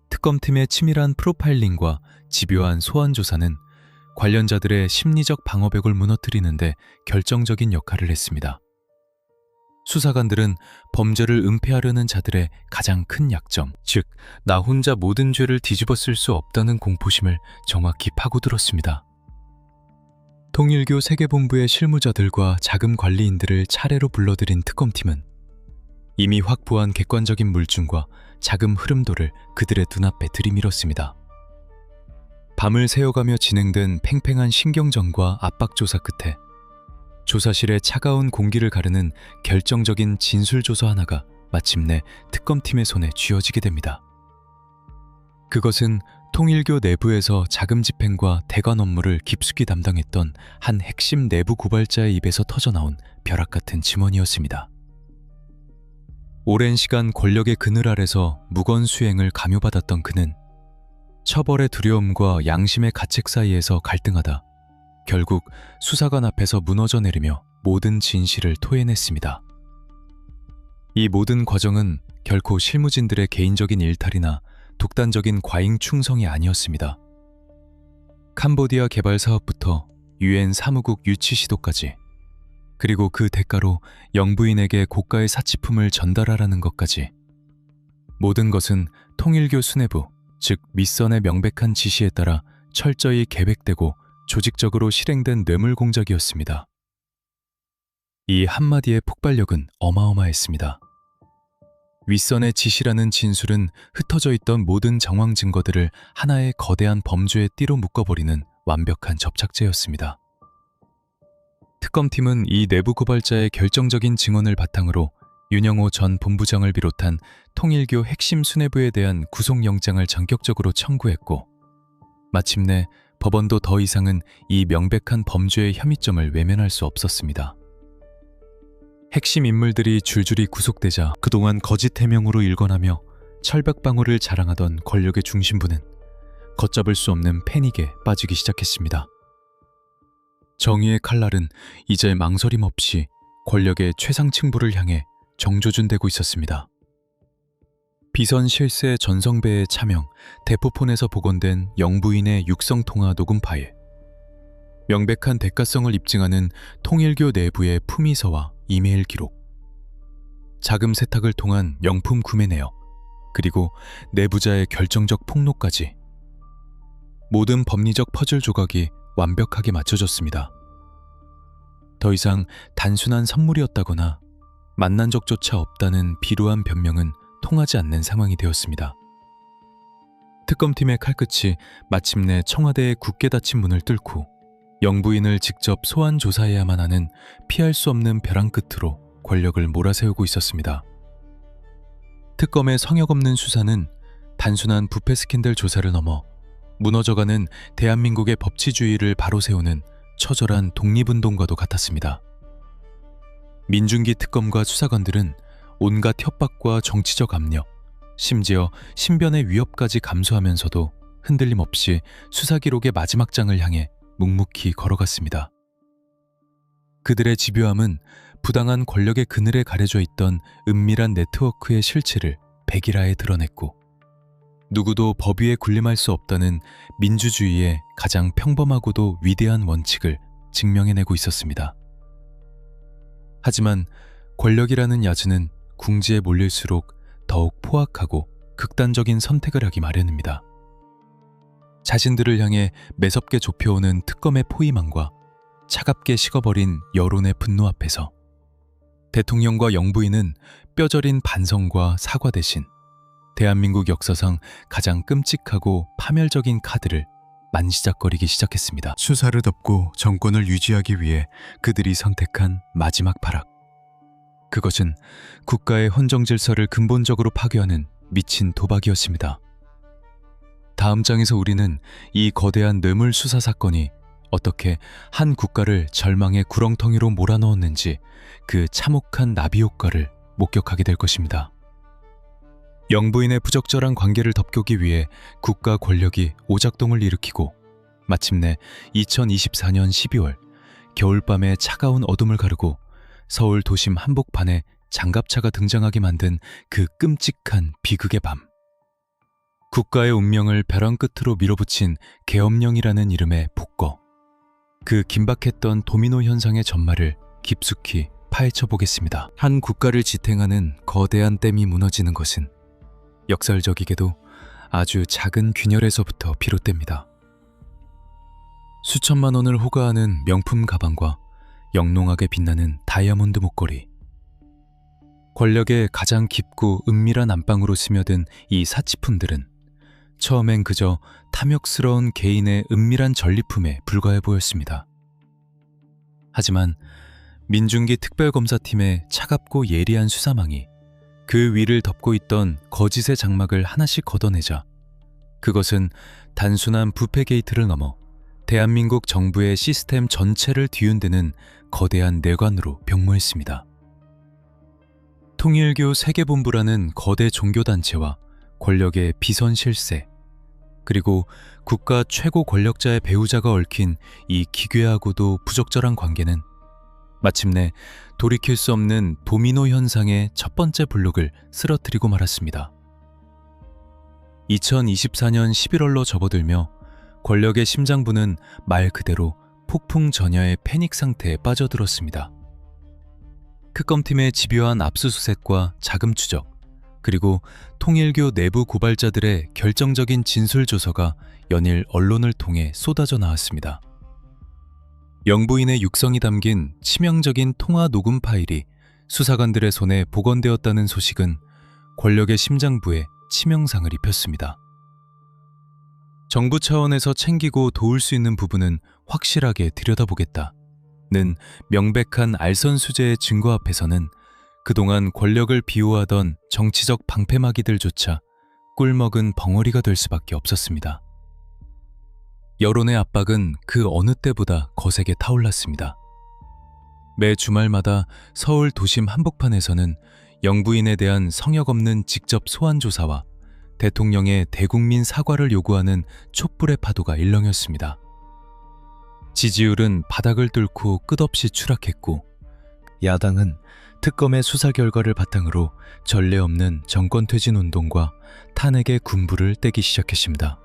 특검팀의 치밀한 프로파일링과 집요한 소환 조사는 관련자들의 심리적 방어벽을 무너뜨리는데 결정적인 역할을 했습니다. 수사관들은 범죄를 은폐하려는 자들의 가장 큰 약점, 즉 나 혼자 모든 죄를 뒤집어 쓸 수 없다는 공포심을 정확히 파고들었습니다. 통일교 세계본부의 실무자들과 자금 관리인들을 차례로 불러들인 특검팀은 이미 확보한 객관적인 물증과 자금 흐름도를 그들의 눈앞에 들이밀었습니다. 밤을 새워가며 진행된 팽팽한 신경전과 압박조사 끝에 조사실의 차가운 공기를 가르는 결정적인 진술조서 하나가 마침내 특검팀의 손에 쥐어지게 됩니다. 그것은 통일교 내부에서 자금 집행과 대관 업무를 깊숙이 담당했던 한 핵심 내부 고발자의 입에서 터져나온 벼락 같은 증언이었습니다. 오랜 시간 권력의 그늘 아래서 무건 수행을 강요받았던 그는 처벌의 두려움과 양심의 가책 사이에서 갈등하다 결국 수사관 앞에서 무너져 내리며 모든 진실을 토해냈습니다. 이 모든 과정은 결코 실무진들의 개인적인 일탈이나 독단적인 과잉 충성이 아니었습니다. 캄보디아 개발 사업부터 UN 사무국 유치 시도까지, 그리고 그 대가로 영부인에게 고가의 사치품을 전달하라는 것까지, 모든 것은 통일교 수뇌부, 즉 밑선의 명백한 지시에 따라 철저히 계획되고 조직적으로 실행된 뇌물 공작이었습니다. 이 한마디의 폭발력은 어마어마했습니다. 윗선의 지시라는 진술은 흩어져 있던 모든 정황 증거들을 하나의 거대한 범죄의 띠로 묶어버리는 완벽한 접착제였습니다. 특검팀은 이 내부 고발자의 결정적인 증언을 바탕으로 윤영호 전 본부장을 비롯한 통일교 핵심 수뇌부에 대한 구속영장을 전격적으로 청구했고, 마침내 법원도 더 이상은 이 명백한 범죄의 혐의점을 외면할 수 없었습니다. 핵심 인물들이 줄줄이 구속되자 그동안 거짓 해명으로 일관하며 철벽방어를 자랑하던 권력의 중심부는 걷잡을 수 없는 패닉에 빠지기 시작했습니다. 정의의 칼날은 이제 망설임 없이 권력의 최상층부를 향해 정조준되고 있었습니다. 비선 실세 전성배의 차명, 대포폰에서 복원된 영부인의 육성통화 녹음 파일, 명백한 대가성을 입증하는 통일교 내부의 품위서와 이메일 기록, 자금 세탁을 통한 명품 구매 내역, 그리고 내부자의 결정적 폭로까지, 모든 법리적 퍼즐 조각이 완벽하게 맞춰졌습니다. 더 이상 단순한 선물이었다거나 만난 적조차 없다는 비루한 변명은 통하지 않는 상황이 되었습니다. 특검팀의 칼끝이 마침내 청와대의 굳게 닫힌 문을 뚫고 영부인을 직접 소환 조사해야만 하는 피할 수 없는 벼랑 끝으로 권력을 몰아세우고 있었습니다. 특검의 성역 없는 수사는 단순한 부패 스캔들 조사를 넘어 무너져가는 대한민국의 법치주의를 바로 세우는 처절한 독립운동과도 같았습니다. 민중기 특검과 수사관들은 온갖 협박과 정치적 압력, 심지어 신변의 위협까지 감수하면서도 흔들림 없이 수사 기록의 마지막 장을 향해 묵묵히 걸어갔습니다. 그들의 집요함은 부당한 권력의 그늘에 가려져 있던 은밀한 네트워크의 실체를 백일하에 드러냈고, 누구도 법 위에 군림할 수 없다는 민주주의의 가장 평범하고도 위대한 원칙을 증명해내고 있었습니다. 하지만 권력이라는 야수는 궁지에 몰릴수록 더욱 포악하고 극단적인 선택을 하기 마련입니다. 자신들을 향해 매섭게 좁혀오는 특검의 포위망과 차갑게 식어버린 여론의 분노 앞에서 대통령과 영부인은 뼈저린 반성과 사과 대신 대한민국 역사상 가장 끔찍하고 파멸적인 카드를 만지작거리기 시작했습니다. 수사를 덮고 정권을 유지하기 위해 그들이 선택한 마지막 발악. 그것은 국가의 헌정 질서를 근본적으로 파괴하는 미친 도박이었습니다. 다음 장에서 우리는 이 거대한 뇌물 수사 사건이 어떻게 한 국가를 절망의 구렁텅이로 몰아넣었는지 그 참혹한 나비 효과를 목격하게 될 것입니다. 영부인의 부적절한 관계를 덮기 위해 국가 권력이 오작동을 일으키고 마침내 2024년 12월 겨울밤의 차가운 어둠을 가르고 서울 도심 한복판에 장갑차가 등장하게 만든 그 끔찍한 비극의 밤. 국가의 운명을 벼랑 끝으로 밀어붙인 계엄령이라는 이름의 폭거. 그 긴박했던 도미노 현상의 전말을 깊숙이 파헤쳐 보겠습니다. 한 국가를 지탱하는 거대한 댐이 무너지는 것은 역설적이게도 아주 작은 균열에서부터 비롯됩니다. 수천만 원을 호가하는 명품 가방과 영롱하게 빛나는 다이아몬드 목걸이. 권력의 가장 깊고 은밀한 안방으로 스며든 이 사치품들은 처음엔 그저 탐욕스러운 개인의 은밀한 전리품에 불과해 보였습니다. 하지만 민중기 특별검사팀의 차갑고 예리한 수사망이 그 위를 덮고 있던 거짓의 장막을 하나씩 걷어내자 그것은 단순한 부패 게이트를 넘어 대한민국 정부의 시스템 전체를 뒤흔드는 거대한 내관으로 병모했습니다. 통일교 세계본부라는 거대 종교단체와 권력의 비선 실세, 그리고 국가 최고 권력자의 배우자가 얽힌 이 기괴하고도 부적절한 관계는 마침내 돌이킬 수 없는 도미노 현상의 첫 번째 블록을 쓰러뜨리고 말았습니다. 2024년 11월로 접어들며 권력의 심장부는 말 그대로 폭풍 전야의 패닉 상태에 빠져들었습니다. 특검팀의 집요한 압수수색과 자금 추적, 그리고 통일교 내부 고발자들의 결정적인 진술 조서가 연일 언론을 통해 쏟아져 나왔습니다. 영부인의 육성이 담긴 치명적인 통화 녹음 파일이 수사관들의 손에 복원되었다는 소식은 권력의 심장부에 치명상을 입혔습니다. 정부 차원에서 챙기고 도울 수 있는 부분은 확실하게 들여다보겠다는 명백한 알선수재의 증거 앞에서는 그동안 권력을 비호하던 정치적 방패막이들조차 꿀먹은 벙어리가 될 수밖에 없었습니다. 여론의 압박은 그 어느 때보다 거세게 타올랐습니다. 매 주말마다 서울 도심 한복판에서는 영부인에 대한 성역 없는 직접 소환 조사와 대통령의 대국민 사과를 요구하는 촛불의 파도가 일렁였습니다. 지지율은 바닥을 뚫고 끝없이 추락했고, 야당은 특검의 수사 결과를 바탕으로 전례 없는 정권 퇴진 운동과 탄핵의 군부를 떼기 시작했습니다.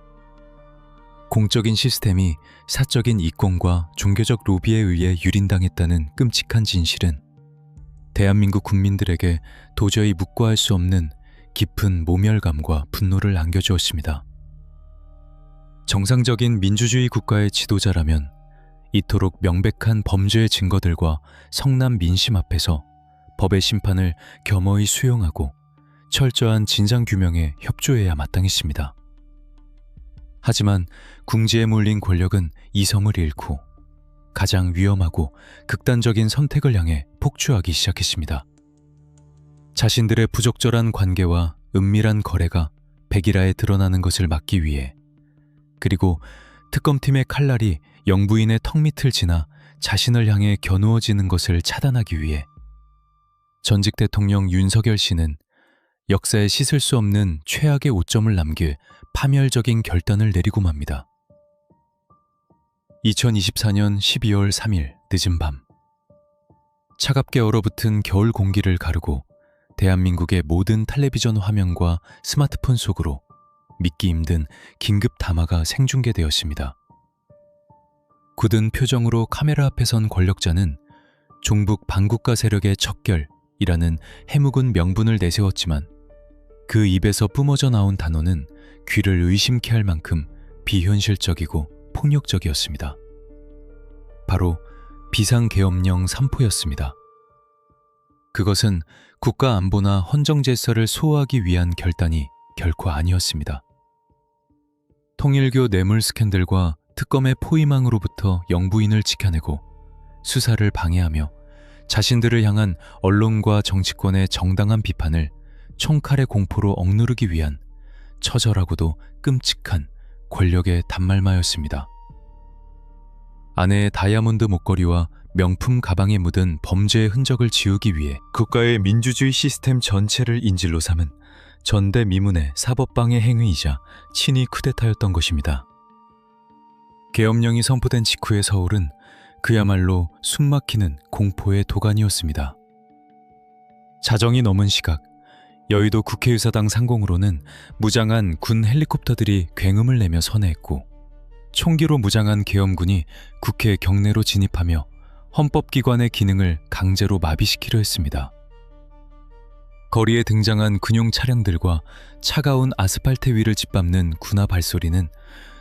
공적인 시스템이 사적인 이권과 종교적 로비에 의해 유린당했다는 끔찍한 진실은 대한민국 국민들에게 도저히 묵과할 수 없는 깊은 모멸감과 분노를 안겨주었습니다. 정상적인 민주주의 국가의 지도자라면 이토록 명백한 범죄의 증거들과 성난 민심 앞에서 법의 심판을 겸허히 수용하고 철저한 진상규명에 협조해야 마땅했습니다. 하지만 궁지에 몰린 권력은 이성을 잃고 가장 위험하고 극단적인 선택을 향해 폭주하기 시작했습니다. 자신들의 부적절한 관계와 은밀한 거래가 백일하에 드러나는 것을 막기 위해, 그리고 특검팀의 칼날이 영부인의 턱 밑을 지나 자신을 향해 겨누어지는 것을 차단하기 위해 전직 대통령 윤석열 씨는 역사에 씻을 수 없는 최악의 오점을 남길 파멸적인 결단을 내리고 맙니다. 2024년 12월 3일 늦은 밤, 차갑게 얼어붙은 겨울 공기를 가르고 대한민국의 모든 텔레비전 화면과 스마트폰 속으로 믿기 힘든 긴급 담화가 생중계되었습니다. 굳은 표정으로 카메라 앞에 선 권력자는 종북 반국가 세력의 척결이라는 해묵은 명분을 내세웠지만 그 입에서 뿜어져 나온 단어는 귀를 의심케 할 만큼 비현실적이고 폭력적이었습니다. 바로 비상계엄령 3포였습니다. 그것은 국가 안보나 헌정 질서를 수호하기 위한 결단이 결코 아니었습니다. 통일교 뇌물 스캔들과 특검의 포위망으로부터 영부인을 지켜내고 수사를 방해하며 자신들을 향한 언론과 정치권의 정당한 비판을 총칼의 공포로 억누르기 위한 처절하고도 끔찍한 권력의 단말마였습니다. 아내의 다이아몬드 목걸이와 명품 가방에 묻은 범죄의 흔적을 지우기 위해 국가의 민주주의 시스템 전체를 인질로 삼은 전대미문의 사법방해 행위이자 친위 쿠데타였던 것입니다. 계엄령이 선포된 직후의 서울은 그야말로 숨막히는 공포의 도가니였습니다. 자정이 넘은 시각, 여의도 국회의사당 상공으로는 무장한 군 헬리콥터들이 굉음을 내며 선회했고, 총기로 무장한 계엄군이 국회 경내로 진입하며 헌법기관의 기능을 강제로 마비시키려 했습니다. 거리에 등장한 군용 차량들과 차가운 아스팔트 위를 짓밟는 군화 발소리는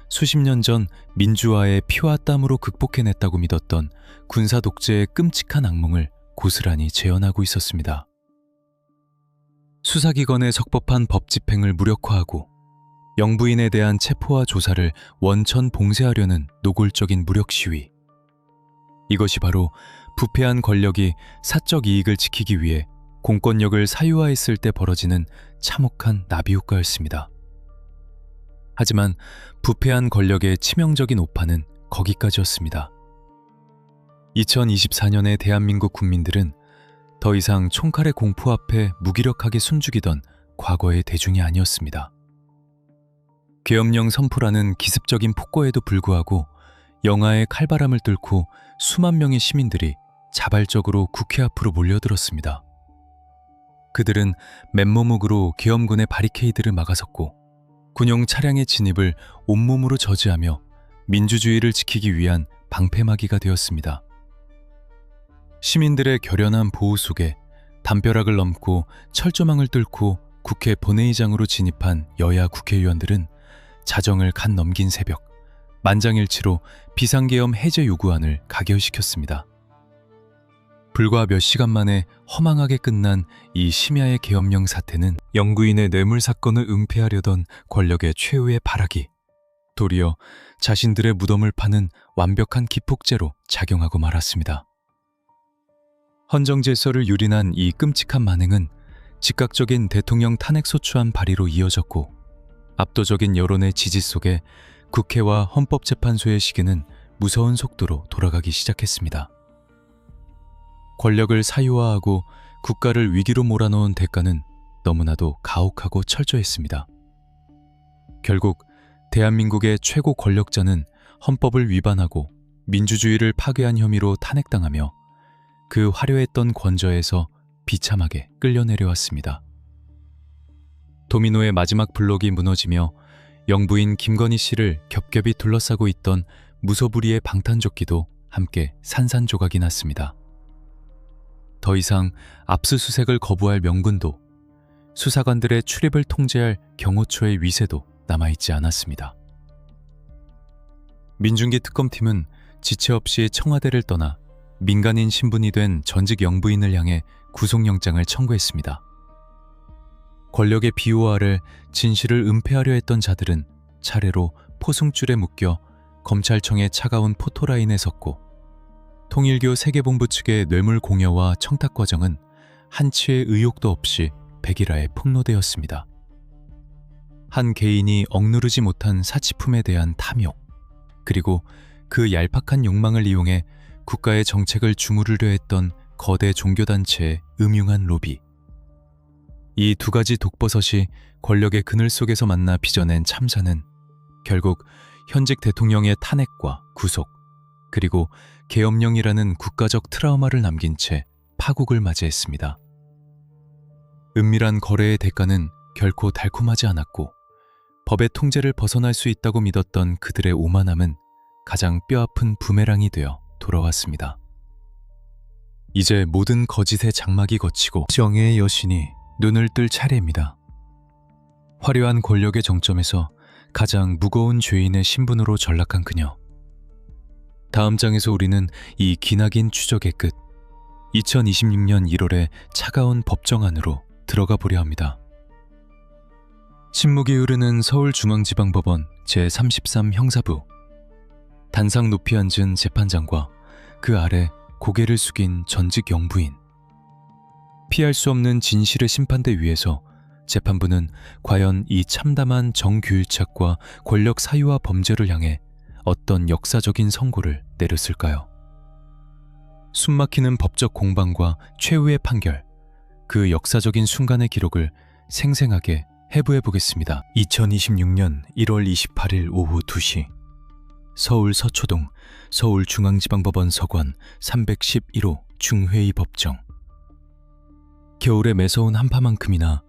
수십 년 전 민주화의 피와 땀으로 극복해냈다고 믿었던 군사 독재의 끔찍한 악몽을 고스란히 재현하고 있었습니다. 수사기관에 적법한 법 집행을 무력화하고 영부인에 대한 체포와 조사를 원천 봉쇄하려는 노골적인 무력 시위. 이것이 바로 부패한 권력이 사적 이익을 지키기 위해 공권력을 사유화했을 때 벌어지는 참혹한 나비효과였습니다. 하지만 부패한 권력의 치명적인 오판은 거기까지였습니다. 2024년의 대한민국 국민들은 더 이상 총칼의 공포 앞에 무기력하게 숨죽이던 과거의 대중이 아니었습니다. 계엄령 선포라는 기습적인 폭거에도 불구하고 영하의 칼바람을 뚫고 수만 명의 시민들이 자발적으로 국회 앞으로 몰려들었습니다. 그들은 맨몸으로 계엄군의 바리케이드를 막아섰고 군용 차량의 진입을 온몸으로 저지하며 민주주의를 지키기 위한 방패막이가 되었습니다. 시민들의 결연한 보호 속에 담벼락을 넘고 철조망을 뚫고 국회 본회의장으로 진입한 여야 국회의원들은 자정을 간 넘긴 새벽, 만장일치로 비상계엄 해제 요구안을 가결시켰습니다. 불과 몇 시간 만에 허망하게 끝난 이 심야의 계엄령 사태는 영구인의 뇌물 사건을 은폐하려던 권력의 최후의 발악이 도리어 자신들의 무덤을 파는 완벽한 기폭제로 작용하고 말았습니다. 헌정질서를 유린한 이 끔찍한 만행은 즉각적인 대통령 탄핵 소추안 발의로 이어졌고 압도적인 여론의 지지 속에 국회와 헌법재판소의 시계는 무서운 속도로 돌아가기 시작했습니다. 권력을 사유화하고 국가를 위기로 몰아넣은 대가는 너무나도 가혹하고 철저했습니다. 결국 대한민국의 최고 권력자는 헌법을 위반하고 민주주의를 파괴한 혐의로 탄핵당하며 그 화려했던 권저에서 비참하게 끌려내려왔습니다. 도미노의 마지막 블록이 무너지며 영부인 김건희 씨를 겹겹이 둘러싸고 있던 무소불위의 방탄조끼도 함께 산산조각이 났습니다. 더 이상 압수수색을 거부할 명분도 수사관들의 출입을 통제할 경호처의 위세도 남아있지 않았습니다. 민중기 특검팀은 지체 없이 청와대를 떠나 민간인 신분이 된 전직 영부인을 향해 구속영장을 청구했습니다. 권력의 비호 아래 진실을 은폐하려 했던 자들은 차례로 포승줄에 묶여 검찰청의 차가운 포토라인에 섰고 통일교 세계본부 측의 뇌물 공여와 청탁 과정은 한치의 의혹도 없이 백일화에 폭로되었습니다. 한 개인이 억누르지 못한 사치품에 대한 탐욕, 그리고 그 얄팍한 욕망을 이용해 국가의 정책을 주무르려 했던 거대 종교단체의 음흉한 로비. 이 두 가지 독버섯이 권력의 그늘 속에서 만나 빚어낸 참사는 결국 현직 대통령의 탄핵과 구속, 그리고 계엄령이라는 국가적 트라우마를 남긴 채 파국을 맞이했습니다. 은밀한 거래의 대가는 결코 달콤하지 않았고 법의 통제를 벗어날 수 있다고 믿었던 그들의 오만함은 가장 뼈아픈 부메랑이 되어 돌아왔습니다. 이제 모든 거짓의 장막이 걷히고 정의의 여신이 눈을 뜰 차례입니다. 화려한 권력의 정점에서 가장 무거운 죄인의 신분으로 전락한 그녀. 다음 장에서 우리는 이 기나긴 추적의 끝, 2026년 1월의 차가운 법정 안으로 들어가 보려 합니다. 침묵이 흐르는 서울중앙지방법원 제33 형사부. 단상 높이 앉은 재판장과 그 아래 고개를 숙인 전직 영부인. 피할 수 없는 진실의 심판대 위에서 재판부는 과연 이 참담한 정규일착과 권력 사유화 범죄를 향해 어떤 역사적인 선고를 내렸을까요? 숨막히는 법적 공방과 최후의 판결, 그 역사적인 순간의 기록을 생생하게 해부해 보겠습니다. 2026년 1월 28일 오후 2시 서울 서초동 서울중앙지방법원 서관 311호 중회의 법정. 겨울의 매서운 한파만큼이나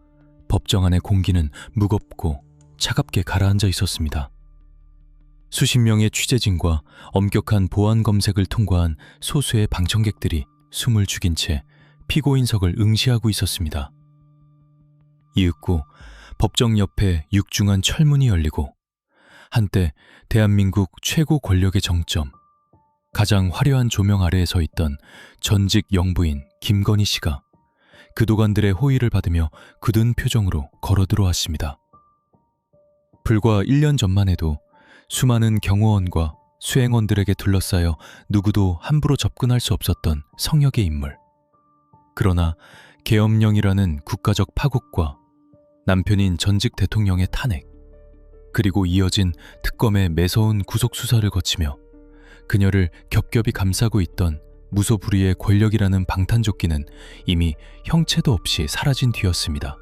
법정 안의 공기는 무겁고 차갑게 가라앉아 있었습니다. 수십 명의 취재진과 엄격한 보안 검색을 통과한 소수의 방청객들이 숨을 죽인 채 피고인석을 응시하고 있었습니다. 이윽고 법정 옆에 육중한 철문이 열리고 한때 대한민국 최고 권력의 정점, 가장 화려한 조명 아래에 서 있던 전직 영부인 김건희 씨가 교도관들의 호의를 받으며 굳은 표정으로 걸어 들어왔습니다. 불과 1년 전만 해도 수많은 경호원과 수행원들에게 둘러싸여 누구도 함부로 접근할 수 없었던 성역의 인물. 그러나 계엄령이라는 국가적 파국과 남편인 전직 대통령의 탄핵, 그리고 이어진 특검의 매서운 구속 수사를 거치며 그녀를 겹겹이 감싸고 있던 무소불위의 권력이라는 방탄조끼는 이미 형체도 없이 사라진 뒤였습니다.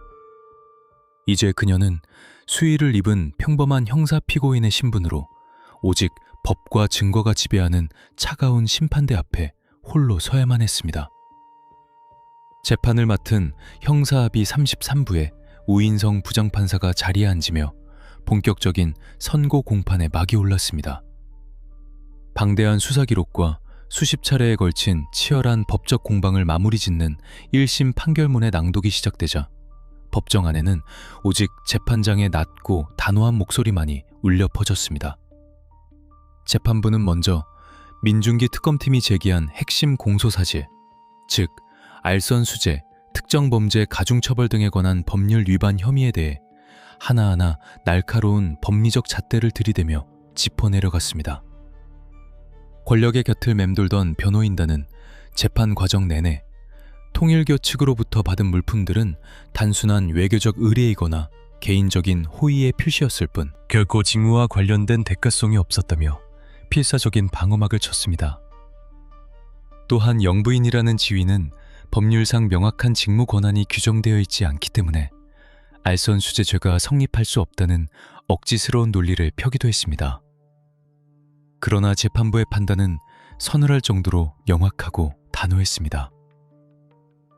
이제 그녀는 수의를 입은 평범한 형사 피고인의 신분으로 오직 법과 증거가 지배하는 차가운 심판대 앞에 홀로 서야만 했습니다. 재판을 맡은 형사합의 33부의 우인성 부장판사가 자리에 앉으며 본격적인 선고 공판에 막이 올랐습니다. 방대한 수사 기록과 수십 차례에 걸친 치열한 법적 공방을 마무리 짓는 1심 판결문의 낭독이 시작되자 법정 안에는 오직 재판장의 낮고 단호한 목소리만이 울려 퍼졌습니다. 재판부는 먼저 민중기 특검팀이 제기한 핵심 공소사실, 즉 알선수재, 특정범죄 가중처벌 등에 관한 법률 위반 혐의에 대해 하나하나 날카로운 법리적 잣대를 들이대며 짚어내려갔습니다. 권력의 곁을 맴돌던 변호인단은 재판 과정 내내 통일교 측으로부터 받은 물품들은 단순한 외교적 의뢰이거나 개인적인 호의의 표시였을 뿐 결코 직무와 관련된 대가성이 없었다며 필사적인 방어막을 쳤습니다. 또한 영부인이라는 지위는 법률상 명확한 직무 권한이 규정되어 있지 않기 때문에 알선수재죄가 성립할 수 없다는 억지스러운 논리를 펴기도 했습니다. 그러나 재판부의 판단은 서늘할 정도로 명확하고 단호했습니다.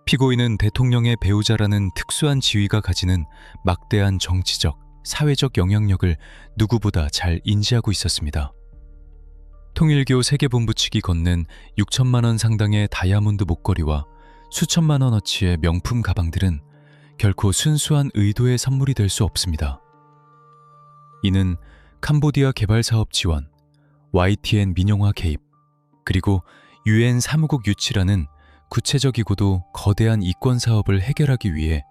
피고인은 대통령의 배우자라는 특수한 지위가 가지는 막대한 정치적, 사회적 영향력을 누구보다 잘 인지하고 있었습니다. 통일교 세계본부 측이 건넨 6천만 원 상당의 다이아몬드 목걸이와 수천만 원어치의 명품 가방들은 결코 순수한 의도의 선물이 될 수 없습니다. 이는 캄보디아 개발 사업 지원, YTN 민영화 개입, 그리고 UN 사무국 유치라는 구체적이고도 거대한 이권 사업을 해결하기 위해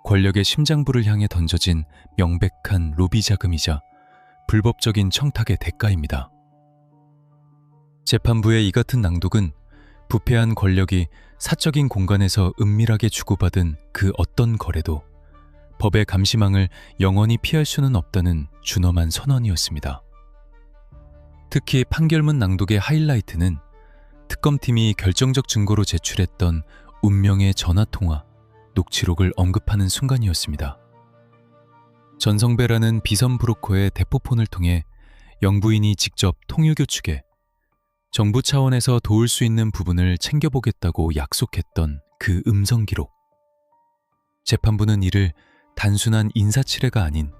권력의 심장부를 향해 던져진 명백한 로비 자금이자 불법적인 청탁의 대가입니다. 재판부의 이 같은 낭독은 부패한 권력이 사적인 공간에서 은밀하게 주고받은 그 어떤 거래도 법의 감시망을 영원히 피할 수는 없다는 준엄한 선언이었습니다. 특히 판결문 낭독의 하이라이트는 특검팀이 결정적 증거로 제출했던 운명의 전화통화, 녹취록을 언급하는 순간이었습니다. 전성배라는 비선 브로커의 대포폰을 통해 영부인이 직접 통일교 측에 정부 차원에서 도울 수 있는 부분을 챙겨보겠다고 약속했던 그 음성 기록. 재판부는 이를 단순한 인사치레가 아닌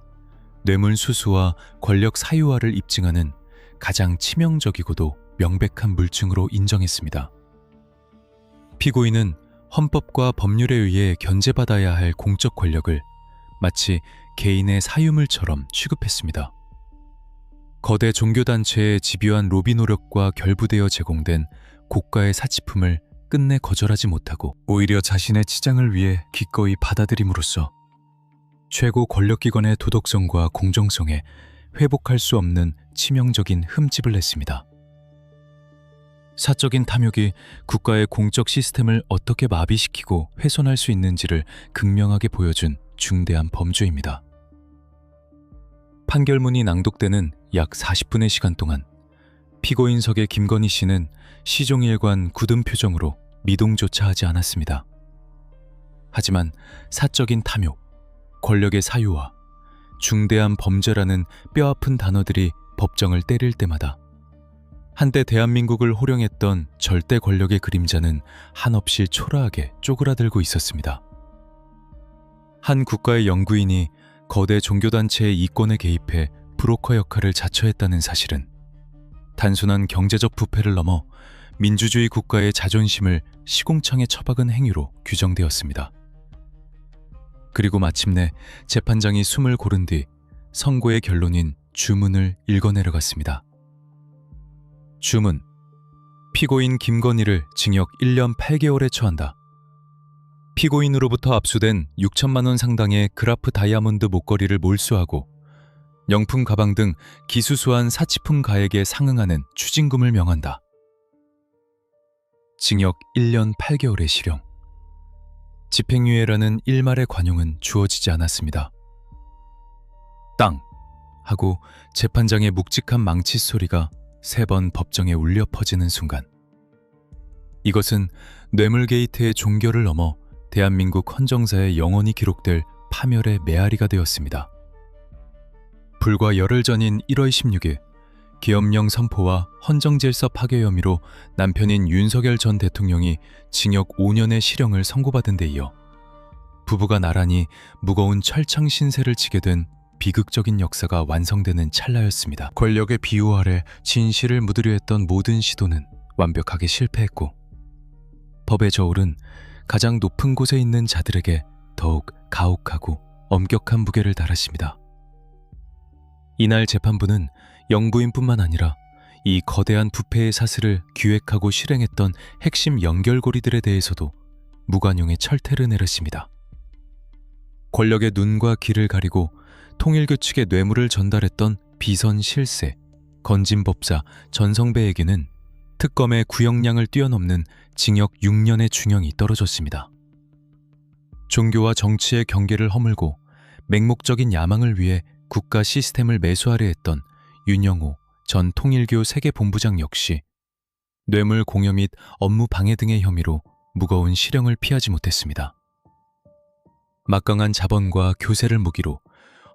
뇌물수수와 권력 사유화를 입증하는 가장 치명적이고도 명백한 물증으로 인정했습니다. 피고인은 헌법과 법률에 의해 견제받아야 할 공적 권력을 마치 개인의 사유물처럼 취급했습니다. 거대 종교단체의 집요한 로비 노력과 결부되어 제공된 고가의 사치품을 끝내 거절하지 못하고 오히려 자신의 치장을 위해 기꺼이 받아들임으로써 최고 권력기관의 도덕성과 공정성에 회복할 수 없는 치명적인 흠집을 냈습니다. 사적인 탐욕이 국가의 공적 시스템을 어떻게 마비시키고 훼손할 수 있는지를 극명하게 보여준 중대한 범죄입니다. 판결문이 낭독되는 약 40분의 시간 동안 피고인석의 김건희 씨는 시종일관 굳은 표정으로 미동조차 하지 않았습니다. 하지만 사적인 탐욕, 권력의 사유화, 중대한 범죄라는 뼈아픈 단어들이 법정을 때릴 때마다 한때 대한민국을 호령했던 절대 권력의 그림자는 한없이 초라하게 쪼그라들고 있었습니다. 한 국가의 영구인이 거대 종교단체의 이권에 개입해 브로커 역할을 자처했다는 사실은 단순한 경제적 부패를 넘어 민주주의 국가의 자존심을 시궁창에 처박은 행위로 규정되었습니다. 그리고 마침내 재판장이 숨을 고른 뒤 선고의 결론인 주문을 읽어내려갔습니다. 주문: 피고인 김건희를 징역 1년 8개월에 처한다. 피고인으로부터 압수된 6천만 원 상당의 그라프 다이아몬드 목걸이를 몰수하고 명품 가방 등 기수수한 사치품 가액에 상응하는 추징금을 명한다. 징역 1년 8개월의 실형. 집행유예라는 일말의 관용은 주어지지 않았습니다. 땅, 하고 재판장의 묵직한 망치 소리가 3번 법정에 울려 퍼지는 순간, 이것은 뇌물 게이트의 종결을 넘어 대한민국 헌정사에 영원히 기록될 파멸의 메아리가 되었습니다. 불과 열흘 전인 1월 16일, 계엄령 선포와 헌정질서 파괴 혐의로 남편인 윤석열 전 대통령이 징역 5년의 실형을 선고받은 데 이어 부부가 나란히 무거운 철창 신세를 지게 된 비극적인 역사가 완성되는 찰나였습니다. 권력의 비호 아래 진실을 묻으려 했던 모든 시도는 완벽하게 실패했고, 법의 저울은 가장 높은 곳에 있는 자들에게 더욱 가혹하고 엄격한 무게를 달았습니다. 이날 재판부는 영부인뿐만 아니라 이 거대한 부패의 사슬을 기획하고 실행했던 핵심 연결고리들에 대해서도 무관용의 철퇴를 내렸습니다. 권력의 눈과 귀를 가리고 통일교측의 뇌물을 전달했던 비선 실세, 건진법사 전성배에게는 특검의 구형량을 뛰어넘는 징역 6년의 중형이 떨어졌습니다. 종교와 정치의 경계를 허물고 맹목적인 야망을 위해 국가 시스템을 매수하려 했던 윤영호 전 통일교 세계본부장 역시 뇌물 공여 및 업무 방해 등의 혐의로 무거운 실형을 피하지 못했습니다. 막강한 자본과 교세를 무기로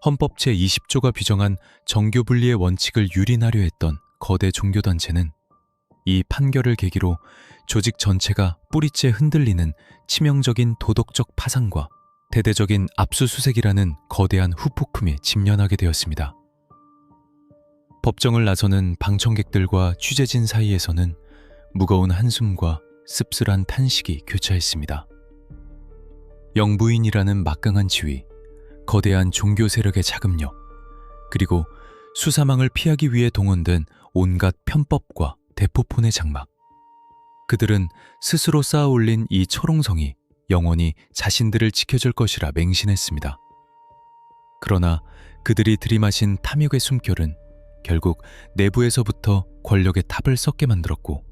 헌법 제20조가 규정한 정교 분리의 원칙을 유린하려 했던 거대 종교단체는 이 판결을 계기로 조직 전체가 뿌리째 흔들리는 치명적인 도덕적 파상과 대대적인 압수수색이라는 거대한 후폭풍에 직면하게 되었습니다. 법정을 나서는 방청객들과 취재진 사이에서는 무거운 한숨과 씁쓸한 탄식이 교차했습니다. 영부인이라는 막강한 지위, 거대한 종교 세력의 자금력, 그리고 수사망을 피하기 위해 동원된 온갖 편법과 대포폰의 장막. 그들은 스스로 쌓아올린 이 초롱성이 영원히 자신들을 지켜줄 것이라 맹신했습니다. 그러나 그들이 들이마신 탐욕의 숨결은 결국 내부에서부터 권력의 탑을 썩게 만들었고,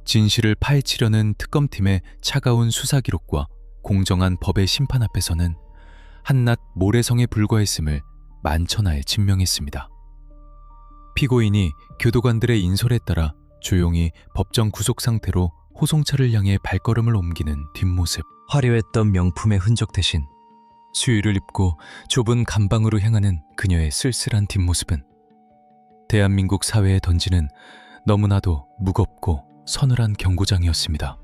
진실을 파헤치려는 특검팀의 차가운 수사 기록과 공정한 법의 심판 앞에서는 한낱 모래성에 불과했음을 만천하에 증명했습니다. 피고인이 교도관들의 인솔에 따라 조용히 법정 구속 상태로 호송차를 향해 발걸음을 옮기는 뒷모습. 화려했던 명품의 흔적 대신 수의를 입고 좁은 감방으로 향하는 그녀의 쓸쓸한 뒷모습은 대한민국 사회에 던지는 너무나도 무겁고 서늘한 경고장이었습니다.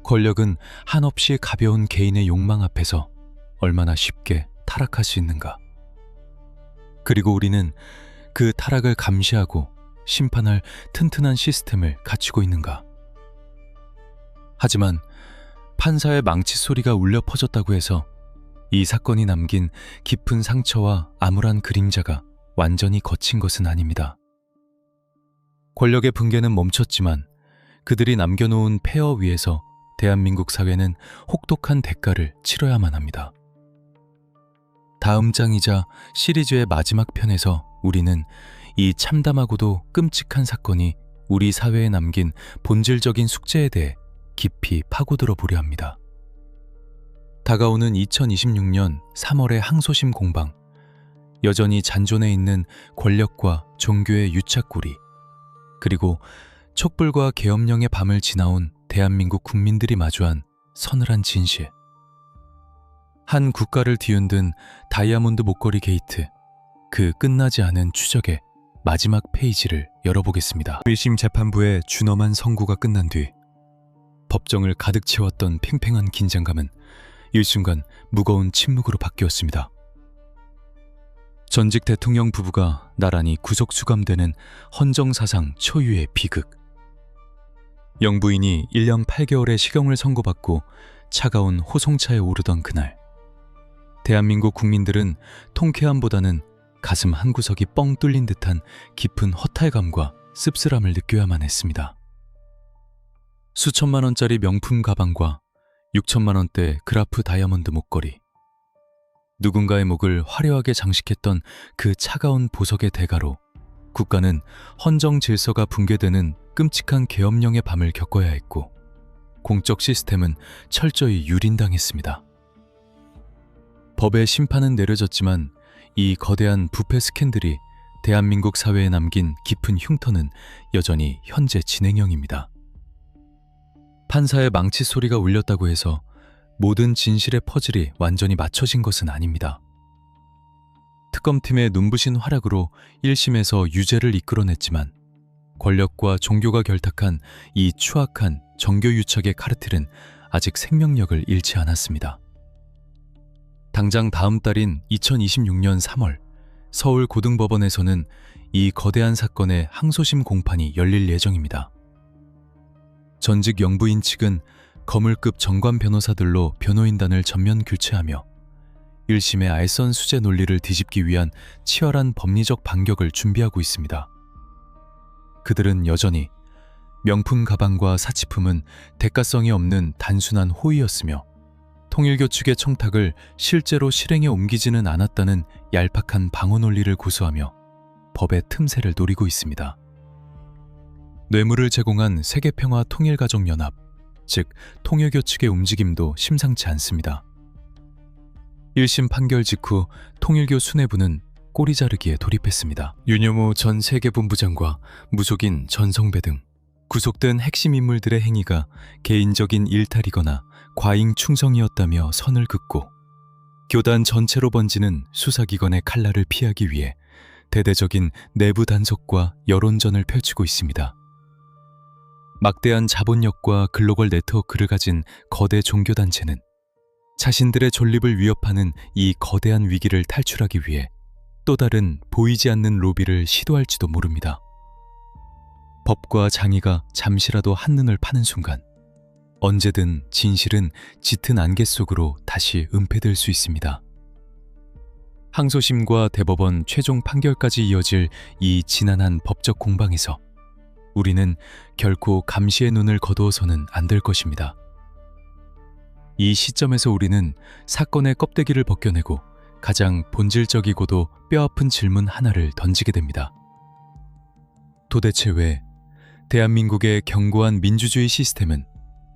권력은 한없이 가벼운 개인의 욕망 앞에서 얼마나 쉽게 타락할 수 있는가. 그리고 우리는 그 타락을 감시하고 심판할 튼튼한 시스템을 갖추고 있는가. 하지만 판사의 망치 소리가 울려 퍼졌다고 해서 이 사건이 남긴 깊은 상처와 암울한 그림자가 완전히 거친 것은 아닙니다. 권력의 붕괴는 멈췄지만 그들이 남겨놓은 폐허 위에서 대한민국 사회는 혹독한 대가를 치러야만 합니다. 다음 장이자 시리즈의 마지막 편에서 우리는 이 참담하고도 끔찍한 사건이 우리 사회에 남긴 본질적인 숙제에 대해 깊이 파고들어 보려 합니다. 다가오는 2026년 3월의 항소심 공방, 여전히 잔존해 있는 권력과 종교의 유착고리, 그리고 촛불과 계엄령의 밤을 지나온 대한민국 국민들이 마주한 서늘한 진실. 한 국가를 뒤흔든 다이아몬드 목걸이 게이트, 그 끝나지 않은 추적의 마지막 페이지를 열어보겠습니다. 1심 재판부의 준엄한 선고가 끝난 뒤 법정을 가득 채웠던 팽팽한 긴장감은 일순간 무거운 침묵으로 바뀌었습니다. 전직 대통령 부부가 나란히 구속 수감되는 헌정사상 초유의 비극. 영부인이 1년 8개월의 식용을 선고받고 차가운 호송차에 오르던 그날, 대한민국 국민들은 통쾌함보다는 가슴 한구석이 뻥 뚫린 듯한 깊은 허탈감과 씁쓸함을 느껴야만 했습니다. 수천만 원짜리 명품 가방과 6천만 원대 그라프 다이아몬드 목걸이, 누군가의 목을 화려하게 장식했던 그 차가운 보석의 대가로 국가는 헌정 질서가 붕괴되는 끔찍한 계엄령의 밤을 겪어야 했고, 공적 시스템은 철저히 유린당했습니다. 법의 심판은 내려졌지만 이 거대한 부패 스캔들이 대한민국 사회에 남긴 깊은 흉터는 여전히 현재 진행형입니다. 판사의 망치 소리가 울렸다고 해서 모든 진실의 퍼즐이 완전히 맞춰진 것은 아닙니다. 특검팀의 눈부신 활약으로 1심에서 유죄를 이끌어냈지만 권력과 종교가 결탁한 이 추악한 정교유착의 카르텔은 아직 생명력을 잃지 않았습니다. 당장 다음 달인 2026년 3월 서울 고등법원에서는 이 거대한 사건의 항소심 공판이 열릴 예정입니다. 전직 영부인 측은 거물급 정관 변호사들로 변호인단을 전면 교체하며 1심의 알선 수재 논리를 뒤집기 위한 치열한 법리적 반격을 준비하고 있습니다. 그들은 여전히 명품 가방과 사치품은 대가성이 없는 단순한 호의였으며 통일교 측의 청탁을 실제로 실행에 옮기지는 않았다는 얄팍한 방어 논리를 고수하며 법의 틈새를 노리고 있습니다. 뇌물을 제공한 세계평화통일가족연합, 즉 통일교 측의 움직임도 심상치 않습니다. 1심 판결 직후 통일교 수뇌부는 꼬리 자르기에 돌입했습니다. 윤여모 전 세계본부장과 무속인 전성배 등 구속된 핵심 인물들의 행위가 개인적인 일탈이거나 과잉 충성이었다며 선을 긋고 교단 전체로 번지는 수사기관의 칼날을 피하기 위해 대대적인 내부 단속과 여론전을 펼치고 있습니다. 막대한 자본력과 글로벌 네트워크를 가진 거대 종교단체는 자신들의 존립을 위협하는 이 거대한 위기를 탈출하기 위해 또 다른 보이지 않는 로비를 시도할지도 모릅니다. 법과 장의가 잠시라도 한눈을 파는 순간 언제든 진실은 짙은 안개 속으로 다시 은폐될 수 있습니다. 항소심과 대법원 최종 판결까지 이어질 이 지난한 법적 공방에서 우리는 결코 감시의 눈을 거두어서는 안 될 것입니다. 이 시점에서 우리는 사건의 껍데기를 벗겨내고 가장 본질적이고도 뼈아픈 질문 하나를 던지게 됩니다. 도대체 왜 대한민국의 견고한 민주주의 시스템은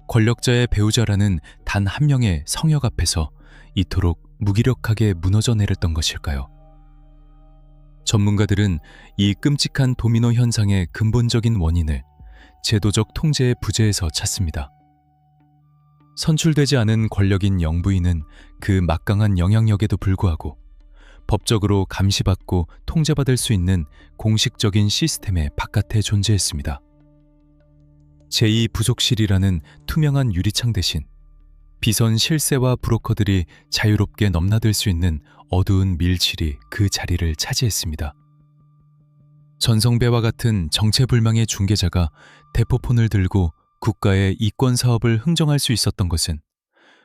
권력자의 배우자라는 단 한 명의 성역 앞에서 이토록 무기력하게 무너져 내렸던 것일까요? 전문가들은 이 끔찍한 도미노 현상의 근본적인 원인을 제도적 통제의 부재에서 찾습니다. 선출되지 않은 권력인 영부인은 그 막강한 영향력에도 불구하고 법적으로 감시받고 통제받을 수 있는 공식적인 시스템의 바깥에 존재했습니다. 제2부속실이라는 투명한 유리창 대신 비선 실세와 브로커들이 자유롭게 넘나들 수 있는 어두운 밀실이 그 자리를 차지했습니다. 전성배와 같은 정체불명의 중개자가 대포폰을 들고 국가의 이권 사업을 흥정할 수 있었던 것은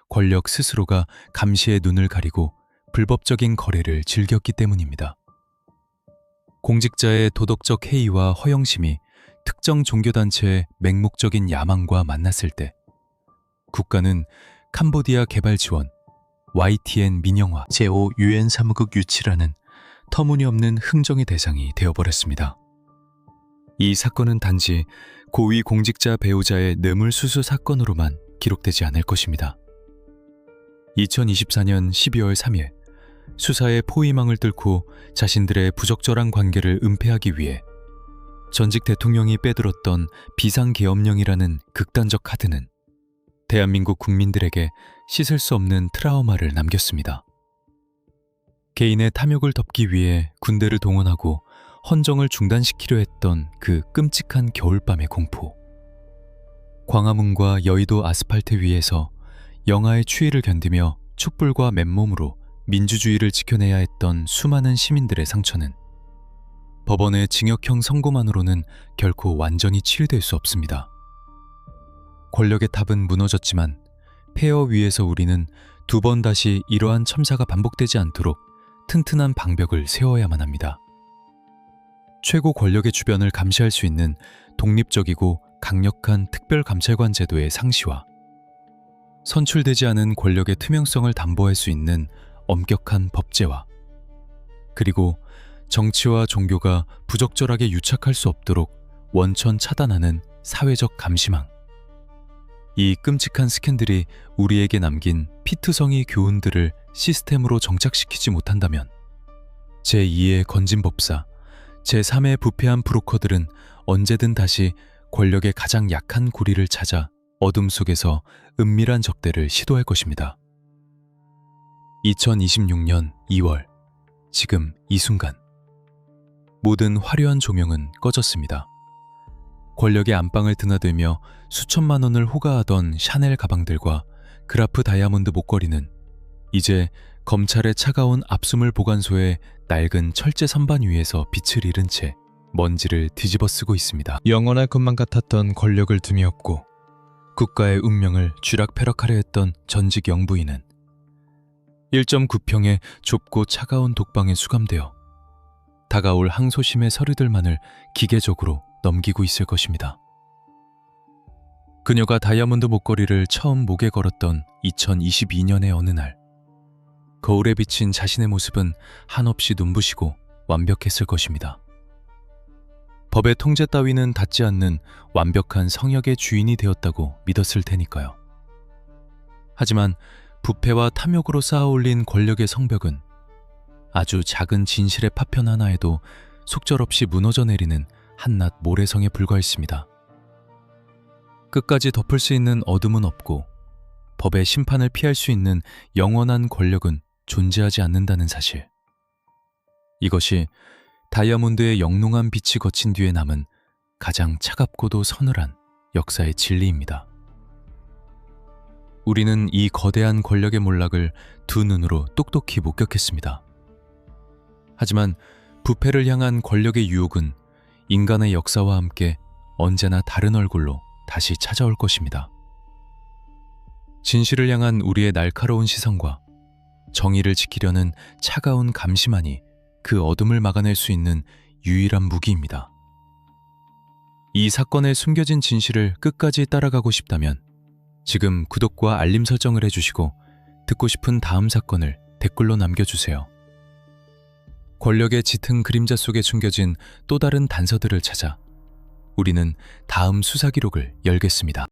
권력 스스로가 감시의 눈을 가리고 불법적인 거래를 즐겼기 때문입니다. 공직자의 도덕적 해이와 허영심이 특정 종교단체의 맹목적인 야망과 만났을 때 국가는 캄보디아 개발 지원, YTN 민영화, 제5 UN 사무국 유치라는 터무니없는 흥정의 대상이 되어버렸습니다. 이 사건은 단지 고위 공직자 배우자의 뇌물수수 사건으로만 기록되지 않을 것입니다. 2024년 12월 3일 수사의 포위망을 뚫고 자신들의 부적절한 관계를 은폐하기 위해 전직 대통령이 빼들었던 비상계엄령이라는 극단적 카드는 대한민국 국민들에게 씻을 수 없는 트라우마를 남겼습니다. 개인의 탐욕을 덮기 위해 군대를 동원하고 헌정을 중단시키려 했던 그 끔찍한 겨울밤의 공포. 광화문과 여의도 아스팔트 위에서 영하의 추위를 견디며 촛불과 맨몸으로 민주주의를 지켜내야 했던 수많은 시민들의 상처는 법원의 징역형 선고만으로는 결코 완전히 치유될 수 없습니다. 권력의 탑은 무너졌지만 폐허 위에서 우리는 두 번 다시 이러한 참사가 반복되지 않도록 튼튼한 방벽을 세워야만 합니다. 최고 권력의 주변을 감시할 수 있는 독립적이고 강력한 특별감찰관 제도의 상시와 선출되지 않은 권력의 투명성을 담보할 수 있는 엄격한 법제화, 그리고 정치와 종교가 부적절하게 유착할 수 없도록 원천 차단하는 사회적 감시망. 이 끔찍한 스캔들이 우리에게 남긴 피투성이 교훈들을 시스템으로 정착시키지 못한다면 제2의 건진법사, 제3의 부패한 브로커들은 언제든 다시 권력의 가장 약한 고리를 찾아 어둠 속에서 은밀한 접대를 시도할 것입니다. 2026년 2월, 지금 이 순간 모든 화려한 조명은 꺼졌습니다. 권력의 안방을 드나들며 수천만 원을 호가하던 샤넬 가방들과 그라프 다이아몬드 목걸이는 이제 검찰의 차가운 압수물 보관소의 낡은 철제 선반 위에서 빛을 잃은 채 먼지를 뒤집어 쓰고 있습니다. 영원할 것만 같았던 권력을 둠이 없고 국가의 운명을 쥐락펴락하려 했던 전직 영부인은 1.9평의 좁고 차가운 독방에 수감되어 다가올 항소심의 서류들만을 기계적으로 넘기고 있을 것입니다. 그녀가 다이아몬드 목걸이를 처음 목에 걸었던 2022년의 어느 날, 거울에 비친 자신의 모습은 한없이 눈부시고 완벽했을 것입니다. 법의 통제 따위는 닿지 않는 완벽한 성역의 주인이 되었다고 믿었을 테니까요. 하지만 부패와 탐욕으로 쌓아올린 권력의 성벽은 아주 작은 진실의 파편 하나에도 속절없이 무너져 내리는 한낱 모래성에 불과했습니다. 끝까지 덮을 수 있는 어둠은 없고 법의 심판을 피할 수 있는 영원한 권력은 존재하지 않는다는 사실. 이것이 다이아몬드의 영롱한 빛이 거친 뒤에 남은 가장 차갑고도 서늘한 역사의 진리입니다. 우리는 이 거대한 권력의 몰락을 두 눈으로 똑똑히 목격했습니다. 하지만 부패를 향한 권력의 유혹은 인간의 역사와 함께 언제나 다른 얼굴로 다시 찾아올 것입니다. 진실을 향한 우리의 날카로운 시선과 정의를 지키려는 차가운 감시만이 그 어둠을 막아낼 수 있는 유일한 무기입니다. 이 사건의 숨겨진 진실을 끝까지 따라가고 싶다면 지금 구독과 알림 설정을 해주시고 듣고 싶은 다음 사건을 댓글로 남겨주세요. 권력의 짙은 그림자 속에 숨겨진 또 다른 단서들을 찾아 우리는 다음 수사 기록을 열겠습니다.